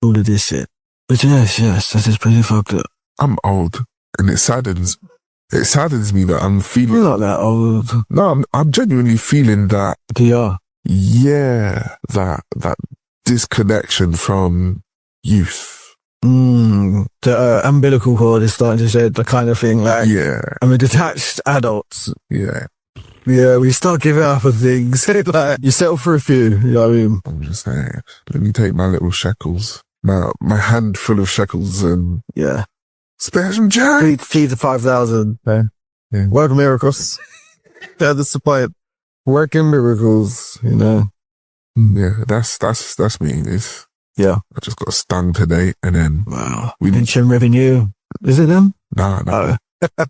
all of this shit. But yes, that is pretty fucked up. I'm old, and it saddens me that I'm feeling... You're not that old. No, I'm genuinely feeling that... Yeah. Yeah, that disconnection from youth. The umbilical cord is starting to shed the kind of thing like... Yeah. I mean, detached adults. Yeah. Yeah, we start giving up on things. Like, you settle for a few, you know what I mean? I'm just saying, let me take my little shekels. My handful of shekels and... Yeah. Spare some change. Feed the 5,000. Yeah. Working miracles. They're the supply. Working miracles, you know. Yeah, that's me. Yeah. I just got stung today and then... Wow. Pension revenue. Is it them? No. Oh.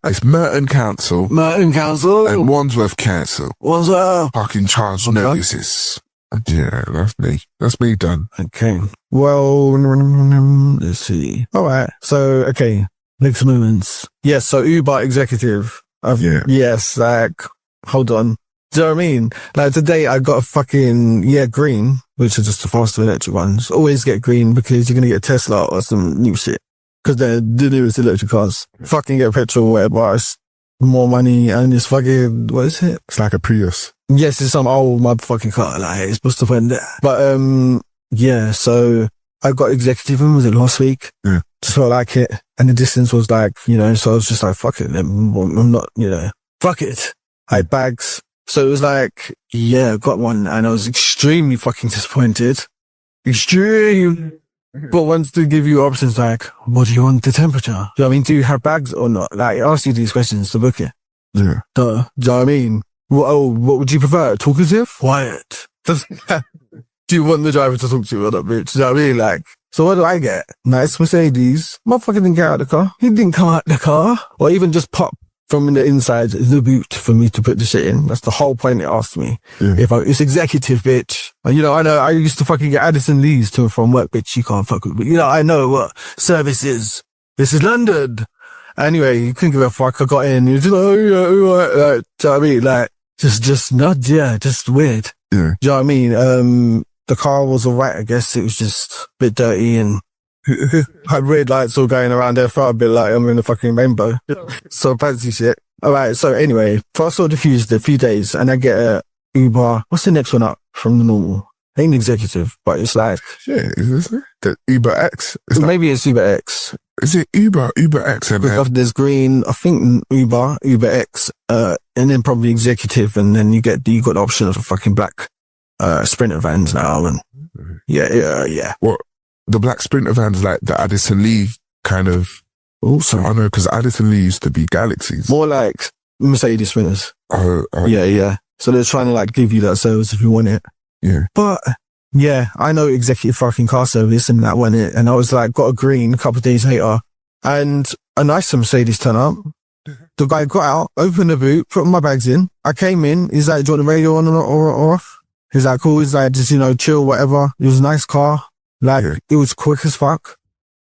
It's Merton Council. Merton Council. And Wandsworth Council. Wandsworth. Fucking charge notices. Yeah, that's me. That's me done. Okay. Well, let's see. All right. So, okay. Next moments. Yes. So Uber executive. Yeah. Yes. Like, hold on. Do you know what I mean? Like today I got a fucking, green, which are just the faster electric ones. Always get green because you're going to get a Tesla or some new shit. Because they're the newest electric cars. Fucking get petrol or whatever. It's more money and it's fucking, what is it? It's like a Prius. Yes, it's some old motherfucking car. Like, it's supposed to win there. But, so I got executive, was it last week? Yeah. Just felt like it. And the distance was like, so I was just like, fuck it. I'm not, fuck it. I had bags. So it was like, I got one and I was extremely fucking disappointed. Extreme. But once they give you options like, what do you want the temperature? Do you know what I mean? Do you have bags or not? Like, it asks you these questions to book it. Yeah. Do you know what I mean? What would you prefer? Talkative? Quiet. Do you want the driver to talk to you or not, bitch? Do you know what I mean? Like, so what do I get? Nice Mercedes. Motherfucker didn't get out of the car. He didn't come out of the car. Or even just pop from the inside the boot for me to put the shit in. That's the whole point it asked me. Yeah. It's executive, bitch. I know I used to fucking get Addison Lee's to and from work, bitch. You can't fuck with me. I know what service is. This is London. Anyway, you couldn't give a fuck. I got in. You just, like, do you know what I mean? Like, just not, just weird. Yeah. Do you know what I mean? The car was alright, I guess. It was just a bit dirty and had red lights all going around there. Felt a bit like I'm in the fucking rainbow. So fancy shit. Alright, so anyway, fast forward a few days and I get a Uber. What's the next one up from the normal? Ain't executive, but it's like... Shit, is it? The Uber X? Maybe it's Uber X. Is it Uber X? There's green, I think Uber X, and then probably executive, and then you got the option of a fucking black Sprinter vans now, and yeah. What? The black Sprinter vans, like the Addison Lee kind of... Also, I know, because Addison Lee used to be Galaxies. More like Mercedes Sprinters. Yeah. So they're trying to like give you that service if you want it. Yeah. But yeah, I know executive fucking car service and that went it. And I was like, got a green a couple of days later and a nice Mercedes turn up. The guy got out, opened the boot, put my bags in. I came in. He's like, do you want the radio on or off? He's like, cool. He's like, just, chill, whatever. It was a nice car. Like, It was quick as fuck.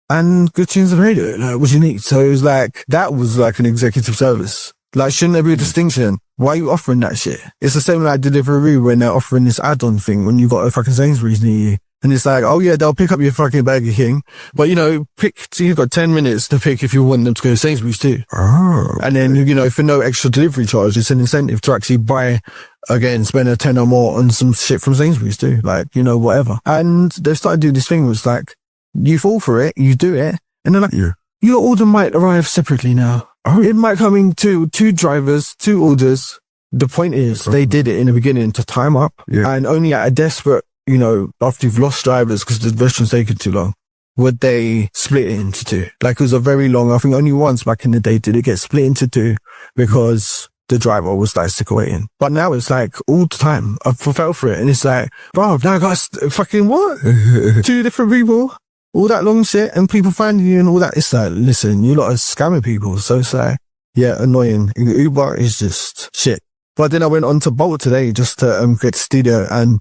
And good tunes and radio. Like, what you need? So it was like, that was like an executive service. Like, shouldn't there be a distinction? Why are you offering that shit? It's the same like Deliveroo when they're offering this add-on thing when you got a fucking Sainsbury's near you. And it's like, oh yeah, they'll pick up your fucking Burger King. But so you've got 10 minutes to pick if you want them to go to Sainsbury's too. Oh. And then, for no extra delivery charge, it's an incentive to actually buy, again, spend a 10 or more on some shit from Sainsbury's too. Like, whatever. And they started doing this thing where it's like, you fall for it, you do it, and then like, your order might arrive separately now. Oh. It might come in two drivers, 2 orders. The point is, they did it in the beginning to time up, and only at a desperate, after you've lost drivers because the restaurant's taking too long, would they split it into 2. Like, it was a very long, I think only once back in the day did it get split into 2 because the driver was like sick of waiting. But now it's like all the time. I fell for it, and it's like, bro, now I got fucking what? 2 different people? All that long shit and people finding you and all that. It's like, listen, you lot are scamming people. So it's like, annoying. Uber is just shit. But then I went on to Bolt today just to get studio and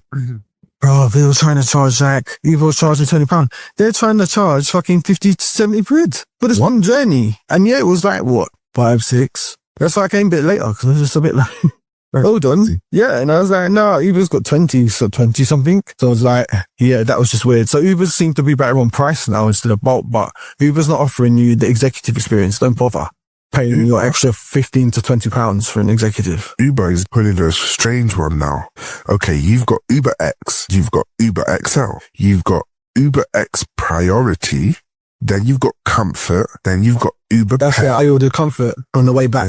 bro, they were trying to charge Uber was charging £20. They're trying to charge fucking 50 to 70 quid for this one journey. And it was like, what, 5, 6? That's why I came a bit later because I was just a bit like, hold on. Yeah. And I was like, no, Uber's got 20 something. So I was like, that was just weird. So Uber seemed to be better on price now instead of Bolt, but Uber's not offering you the executive experience. Don't bother paying your extra 15 to 20 pounds for an executive. Uber is pulling a strange one now. Okay. You've got Uber X, you've got Uber XL, you've got Uber X Priority, then you've got Comfort, then you've got Uber That's Pay. it. I ordered Comfort on the way back.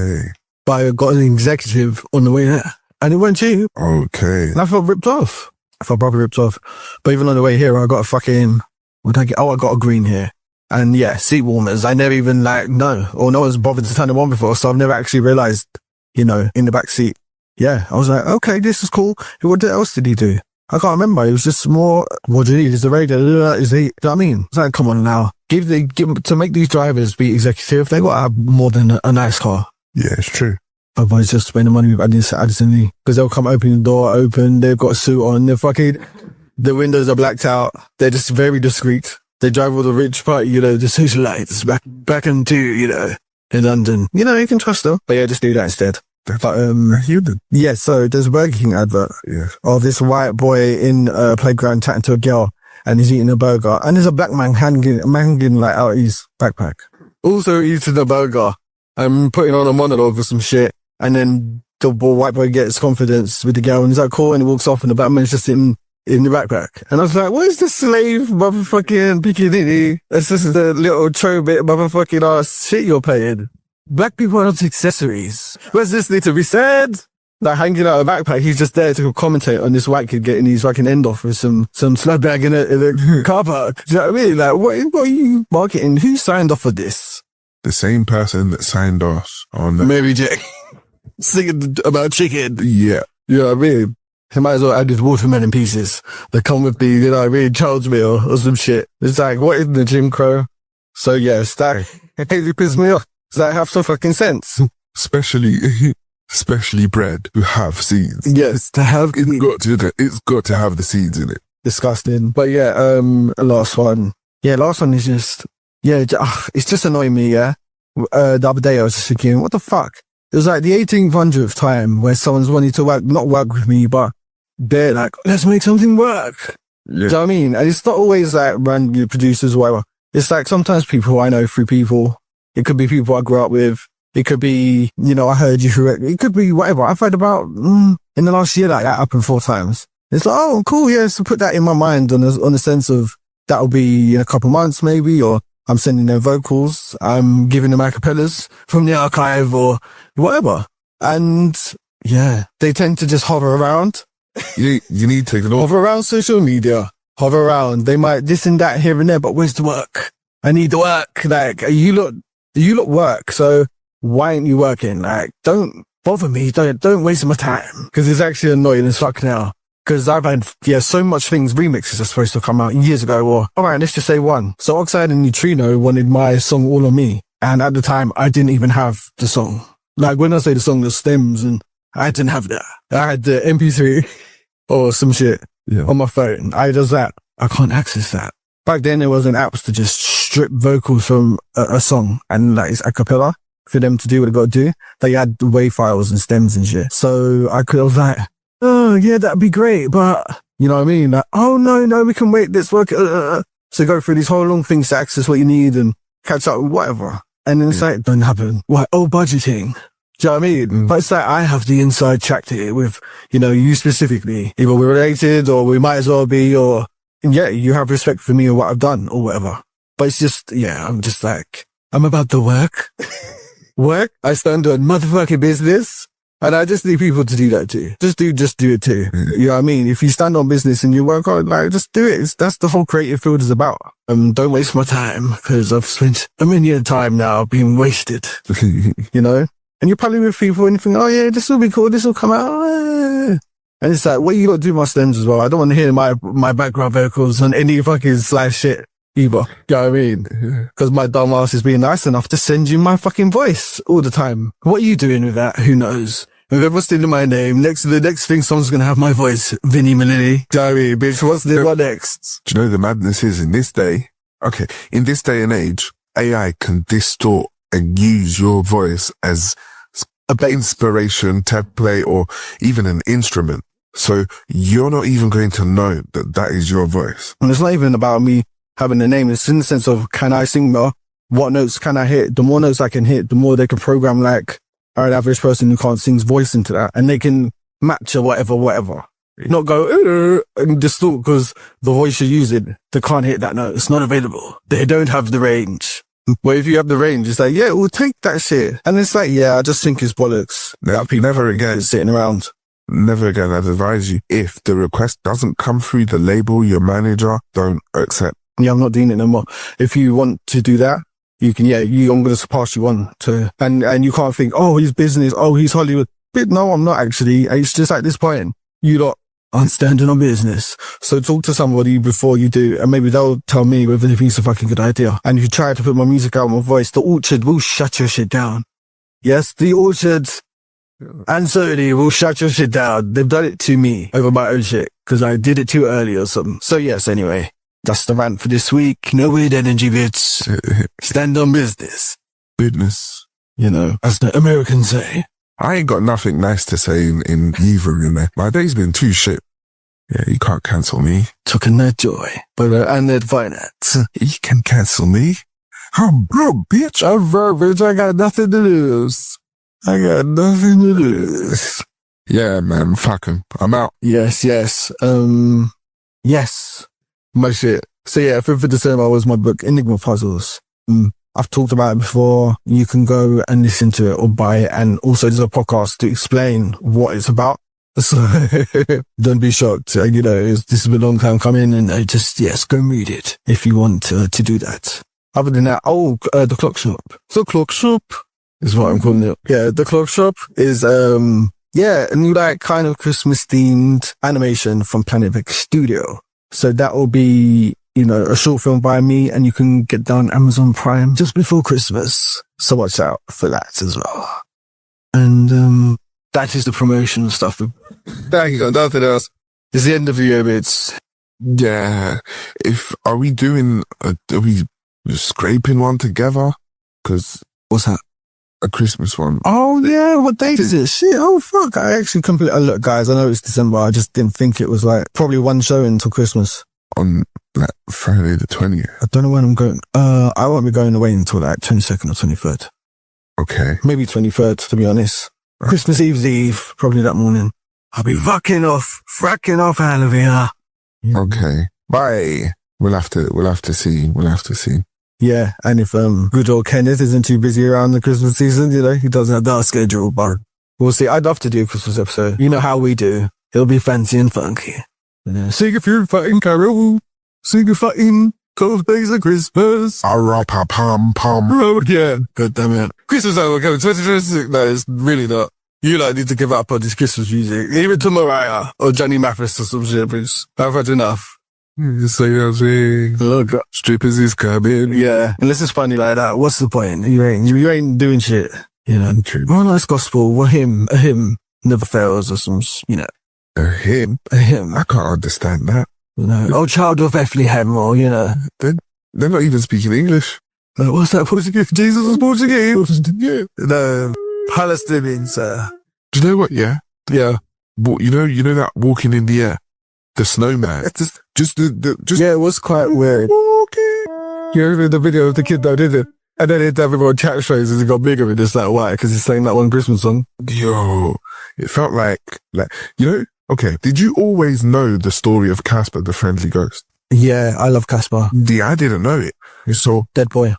But I got an executive on the way there. And it went cheap. Okay. And I felt ripped off. I felt probably ripped off. But even on the way here, I got a fucking... What did I get? Oh, I got a green here. And seat warmers. I never even no one's bothered to turn them on before. So I've never actually realized, in the back seat. Yeah. I was like, okay, this is cool. What else did he do? I can't remember. It was just more, what do you need? Is the radio? Is he, you know what I mean? It's like, come on now. To make these drivers be executive, they got to have more than a nice car. Yeah, it's true. Otherwise, just spend the money with Addison Lee. Because they'll come open the door open, they've got a suit on, the windows are blacked out, they're just very discreet. They drive all the rich party, the socialites back into, in London. You can trust them. But just do that instead. But, human. yeah, so there's a Burger King advert of this white boy in a playground chatting to a girl and he's eating a burger and there's a black man hanging like out his backpack. Also eating a burger and putting on a monologue or some shit. And then the white boy gets confidence with the girl and he's like, cool, and he walks off and the black man's just in the backpack. And I was like, what is this slave motherfucking Picadilly? This is the little chobit motherfucking ass shit you're playing. Black people are not accessories. Where's this need to be said? Like hanging out a backpack, he's just there to commentate on this white kid getting his fucking end off with some slug bag in a car park. Do you know what I mean? Like, what are you marketing? Who signed off for this? The same person that signed off on the Mary J. Singing about chicken. Yeah. You know what I mean? He might as well add his watermelon pieces that come with the, you know what I mean, child's meal or some shit. It's like, what is the Jim Crow? So yeah, it's that. It really pisses me off. Does that have some fucking sense? Especially bread who have seeds. Yes, to have. It's got to have the seeds in it. Disgusting. But yeah, last one. Yeah, last one is just, it's just annoying me, yeah? The other day I was just thinking, what the fuck? It was like the 1800th time where someone's wanting to not work with me, but they're like, let's make something work. Yeah. Do you know what I mean? And it's not always like random producers or whatever. It's like sometimes people I know through people. It could be people I grew up with. It could be, you know, I heard you through it. It could be whatever. I've heard about, in the last year, like that happened 4 times. It's like, oh, cool. Yeah. So put that in my mind on the sense of that'll be in a couple months maybe, or I'm sending them vocals. I'm giving them acapellas from the archive or whatever. And yeah, they tend to just hover around. You need to hover around social media, hover around. They might this and that here and there, but where's the work? I need the work. Like you lot work. So why aren't you working? Like don't bother me. Don't waste my time because it's actually annoying as fuck now. Because I've had, so much things, remixes are supposed to come out years ago, or, alright, let's just say one. So Oxide and Neutrino wanted my song All on Me. And at the time, I didn't even have the song. Like, when I say the song, the stems, and I didn't have that. I had the MP3 or some shit on my phone. I does that. I can't access that. Back then, there wasn't apps to just strip vocals from a song, and like, it's a cappella for them to do what they gotta do. They had the WAV files and stems and shit. So I was like, oh, yeah, that'd be great, but, you know what I mean? Like, oh, no, we can wait, let's work. So go through these whole long things to access what you need and catch up with whatever. And then it's like, it doesn't happen. Why? Oh, budgeting. Do you know what I mean? But it's like, I have the inside track to it with, you specifically. Either we're related or we might as well be, or, you have respect for me or what I've done or whatever. But it's just, I'm just like, I'm about to work. I stand on motherfucking business. And I just need people to do that too. Just do it too. You know what I mean? If you stand on business and you work hard, like, just do it. That's the whole creative field is about. Don't waste my time because I've spent a million time now being wasted, And you're probably with people and you think, oh yeah, this will be cool. This will come out. And it's like, well, you got to do my stems as well. I don't want to hear my background vocals on any fucking slash shit either. You know what I mean? Because my dumb ass is being nice enough to send you my fucking voice all the time. What are you doing with that? Who knows? If everyone's stealing my name, the next thing someone's going to have my voice, Vinny Malini. Do you know what I mean, bitch? What next? Do you know the madness is in this day and age, AI can distort and use your voice as a inspiration, template, or even an instrument. So you're not even going to know that is your voice. And it's not even about me having a name. It's in the sense of, can I sing more? What notes can I hit? The more notes I can hit, the more they can program like an average person who can't sing's voice into that, and they can match or whatever. Not go and distort because the voice you're using, they can't hit that note. It's not available. They don't have the range. But if you have the range, it's like, we'll take that shit. And it's like, I just think it's bollocks. Never again. Sitting around. Never again. I'd advise you, if the request doesn't come through the label, your manager, don't accept. I'm not doing it no more. If you want to do that, you can, I'm going to pass you on to, and you can't think, oh, he's business, oh, he's Hollywood. But no, I'm not actually. It's just at this point, you lot aren't standing on business. So talk to somebody before you do, and maybe they'll tell me whether they think it's a fucking good idea. And if you try to put my music out, my voice, the Orchard will shut your shit down. Yes, the Orchard and Sony will shut your shit down. They've done it to me over my own shit because I did it too early or something. So yes, anyway. That's the rant for this week. No weird energy bits. Stand on business. Business. As the Americans say. I ain't got nothing nice to say in either, you know. My day's been too shit. Yeah, you can't cancel me. Talking that joy, but and that finance. You can cancel me. I'm broke, bitch. I'm broke, bitch. I got nothing to lose. I got nothing to lose. Yeah, man. Fuck him. I'm out. Yes. Yes. My shit. So yeah, 5th of December was my book, Enigma Puzzles. I've talked about it before. You can go and listen to it or buy it. And also there's a podcast to explain what it's about. So don't be shocked. You know, this has been a long time coming, and yes, go read it if you want to do that. Other than that, the clock shop. The clock shop is what I'm calling it. Yeah, the clock shop is, a new like kind of Christmas themed animation from Planet Vexxed Studio. So that will be, you know, a short film by me, and you can get down Amazon Prime just before Christmas. So watch out for that as well. And, that is the promotion stuff. Thank you, nothing else. It's the end of the year, bits. Yeah. Are we scraping one together? Cause what's that? A Christmas one. Oh yeah, what date is it? Shit, oh fuck. I actually look guys, I know it's December, I just didn't think it was like probably one show until Christmas. On like Friday the 20th. I don't know when I'm going. I won't be going away until like 22nd or 23rd. Okay. Maybe 23rd, to be honest. Christmas Eve's Eve, probably that morning. I'll be fracking off out of here. Okay. Bye. We'll have to see. Yeah, and if good old Kenneth isn't too busy around the Christmas season, you know, he doesn't have that schedule, but we'll see. I'd love to do a Christmas episode. You know how we do. It'll be fancy and funky. Sing a few fucking carol. Sing a fucking 12 days of Christmas. Pum. Oh, yeah. God damn it. Christmas time will come. 2026. No, it's really not. You like need to give up on this Christmas music. Even to Mariah or Johnny Mathis or some shit, please. I've had enough. You say that thing. Look, strippers is coming. Yeah. Unless it's funny like that, what's the point? You ain't doing shit. You know. True. Well, nice gospel. Well, a hymn never fails or some, you know. A hymn? I can't understand that. You know, oh, child of Bethlehem, or, you know. They're not even speaking English. What's that? Portuguese? Jesus is Portuguese. Yeah. No, Palestinians, sir. Do you know what? Yeah. Yeah. You know that walking in the air? The snowman. Just. Yeah, it was quite weird. Walking. You remember the video of the kid though, did it? And then he'd have everyone chat shows as he got bigger and just like, why? Because he's saying that one Christmas song. Yo, it felt like, you know, okay, did you always know the story of Casper the Friendly Ghost? Yeah, I love Casper. Yeah, I didn't know it. It's so dead boy.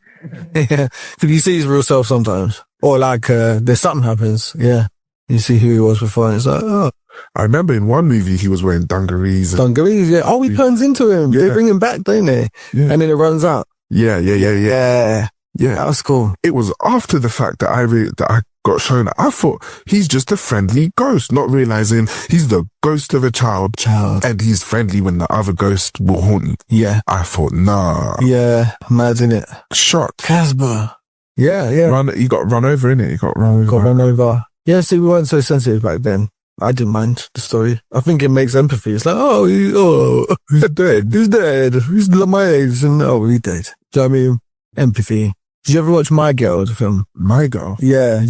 Yeah, because you see his real self sometimes. Or like, there's something happens. Yeah. You see who he was before and it's like, oh. I remember in one movie he was wearing dungarees. Dungarees, yeah. Oh, he turns into him. Yeah. They bring him back, don't they? Yeah. And then it runs out. Yeah. Yeah. That was cool. It was after the fact that I got shown that I thought he's just a friendly ghost, not realizing he's the ghost of a child. And he's friendly when the other ghost will haunt you. Yeah. I thought, nah. Yeah. Mad, innit? Shocked. Casper. Yeah. He got run over, innit? He got run over. Yeah, see, we weren't so sensitive back then. I didn't mind the story. I think it makes empathy. It's like, he's dead. He's dead. He's my age. And he's dead. Do you know what I mean? Empathy. Did you ever watch My Girl, the film? My Girl? Yeah.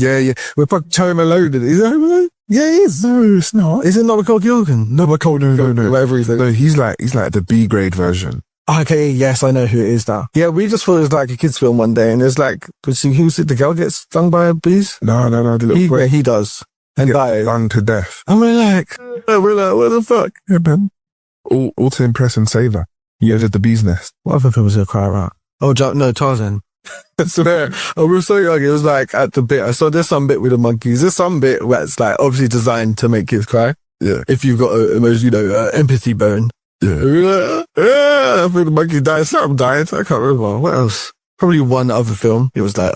We're fucking Home Alone. Is it Home Alone? Yeah, he is. No, it's not. Is it not Nicole Kidman? No. Whatever he's like. No, he's like the B grade version. Okay, yes, I know who it is now. Yeah, we just thought it was like a kid's film one day, and it's like, who's it? The girl gets stung by bees? No, the little boy. Yeah, he does. And dies. Stung to death. And we're like, what the fuck? Yeah, man. All to impress and save her. Yeah, did the bee's nest. What other film was it cry about? Oh, no, Tarzan. So there, we were so young, it was like at the bit, so there's some bit with the monkeys, there's some bit where it's like obviously designed to make kids cry. Yeah. If you've got empathy bone. Yeah. We're like, I think the monkey died, something died, I can't remember. What else? Probably one other film. It was like,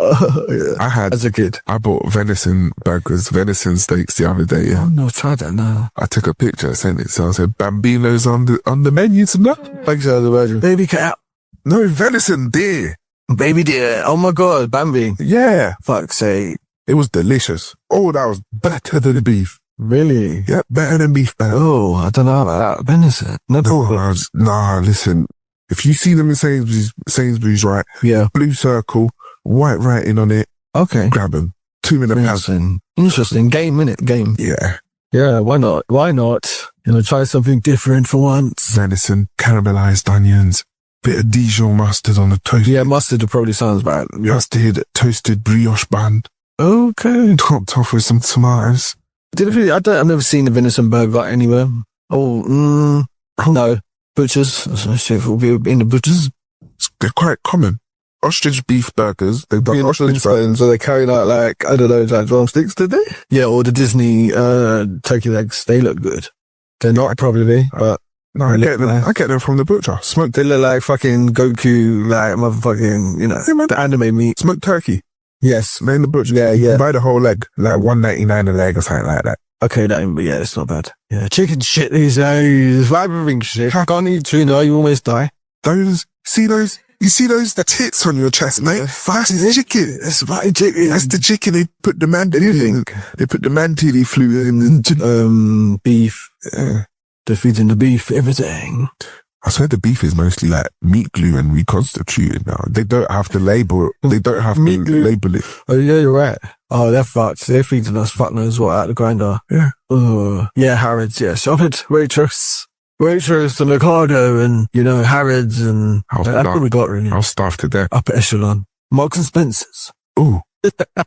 yeah. As a kid. I bought venison steaks the other day, yeah. Oh no, try that now. I took a picture, sent it, so I said, Bambino's on the menu tonight. Thanks for the version. Baby cat. No, venison deer. Baby deer. Oh my god, Bambi. Yeah. Fuck's sake. It was delicious. Oh, that was better than beef. Really? Yeah, better than beef. Better. Oh, I don't know about that. Venison. Nah, listen. If you see them in Sainsbury's, right? Yeah. Blue circle, white writing on it. Okay. Grab them. 2 minute pounds. Interesting. Game, innit? Game. Yeah. Yeah, why not? Why not? Try something different for once. Venison, caramelized onions, bit of Dijon mustard on the toast. Yeah, mustard probably sounds bad. Mustard, toasted brioche bun. Okay. Topped off with some tomatoes. I've never seen a venison burger anywhere. No. Butchers. So shit will be in the butchers. They're quite common. Ostrich beef burgers. They've done ostrich burgers. So they carry out like, I don't know, like drumsticks, did they? Yeah, or the Disney turkey legs. They look good. They're not probably, but no, I get them from the butcher. Smoked. They look like fucking Goku, like motherfucking, the anime meat. Smoked turkey. Yes. They're in the butcher. Yeah. You buy the whole leg, like $1.99 a leg or something like that. Okay, yeah, it's not bad. Yeah, chicken shit these days. Everything shit. Can't eat tuna, you almost die. You see those tits on your chest, mate? That's the chicken. That's right, chicken. That's the chicken. They put the manatee fluid in the beef. They're feeding the beef everything. I swear the beef is mostly like meat glue and reconstituted now. They don't have to label. They don't have to label it. Oh yeah, you're right. Oh, they're fucked. They're feeding us fuckers out the grinder. Yeah. Yeah, Harrods. Yeah, shop it. Waitress and Ocado and, Harrods and that's what we got really. I'll starve to death. Upper echelon. Marks and Spencer's. Ooh.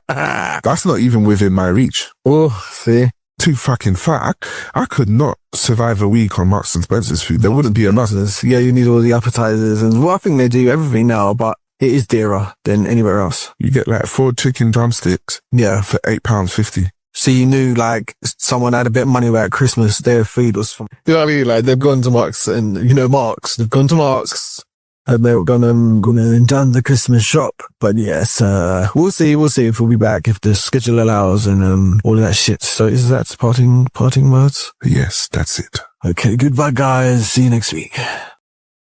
That's not even within my reach. Oh, see? Too fucking fat. I could not survive a week on Marks and Spencer's food. There wouldn't be enough. Yeah, you need all the appetizers and I think they do everything now, but it is dearer than anywhere else. You get like 4 chicken drumsticks. Yeah. For £8.50. So you knew like someone had a bit of money about Christmas, their food was from, you know what I mean? Like they've gone to Marks and, they've gone to Marks and they've gone and done the Christmas shop. But yes, we'll see if we'll be back, if the schedule allows and, all of that shit. So is that parting words? Yes, that's it. Okay, goodbye guys. See you next week.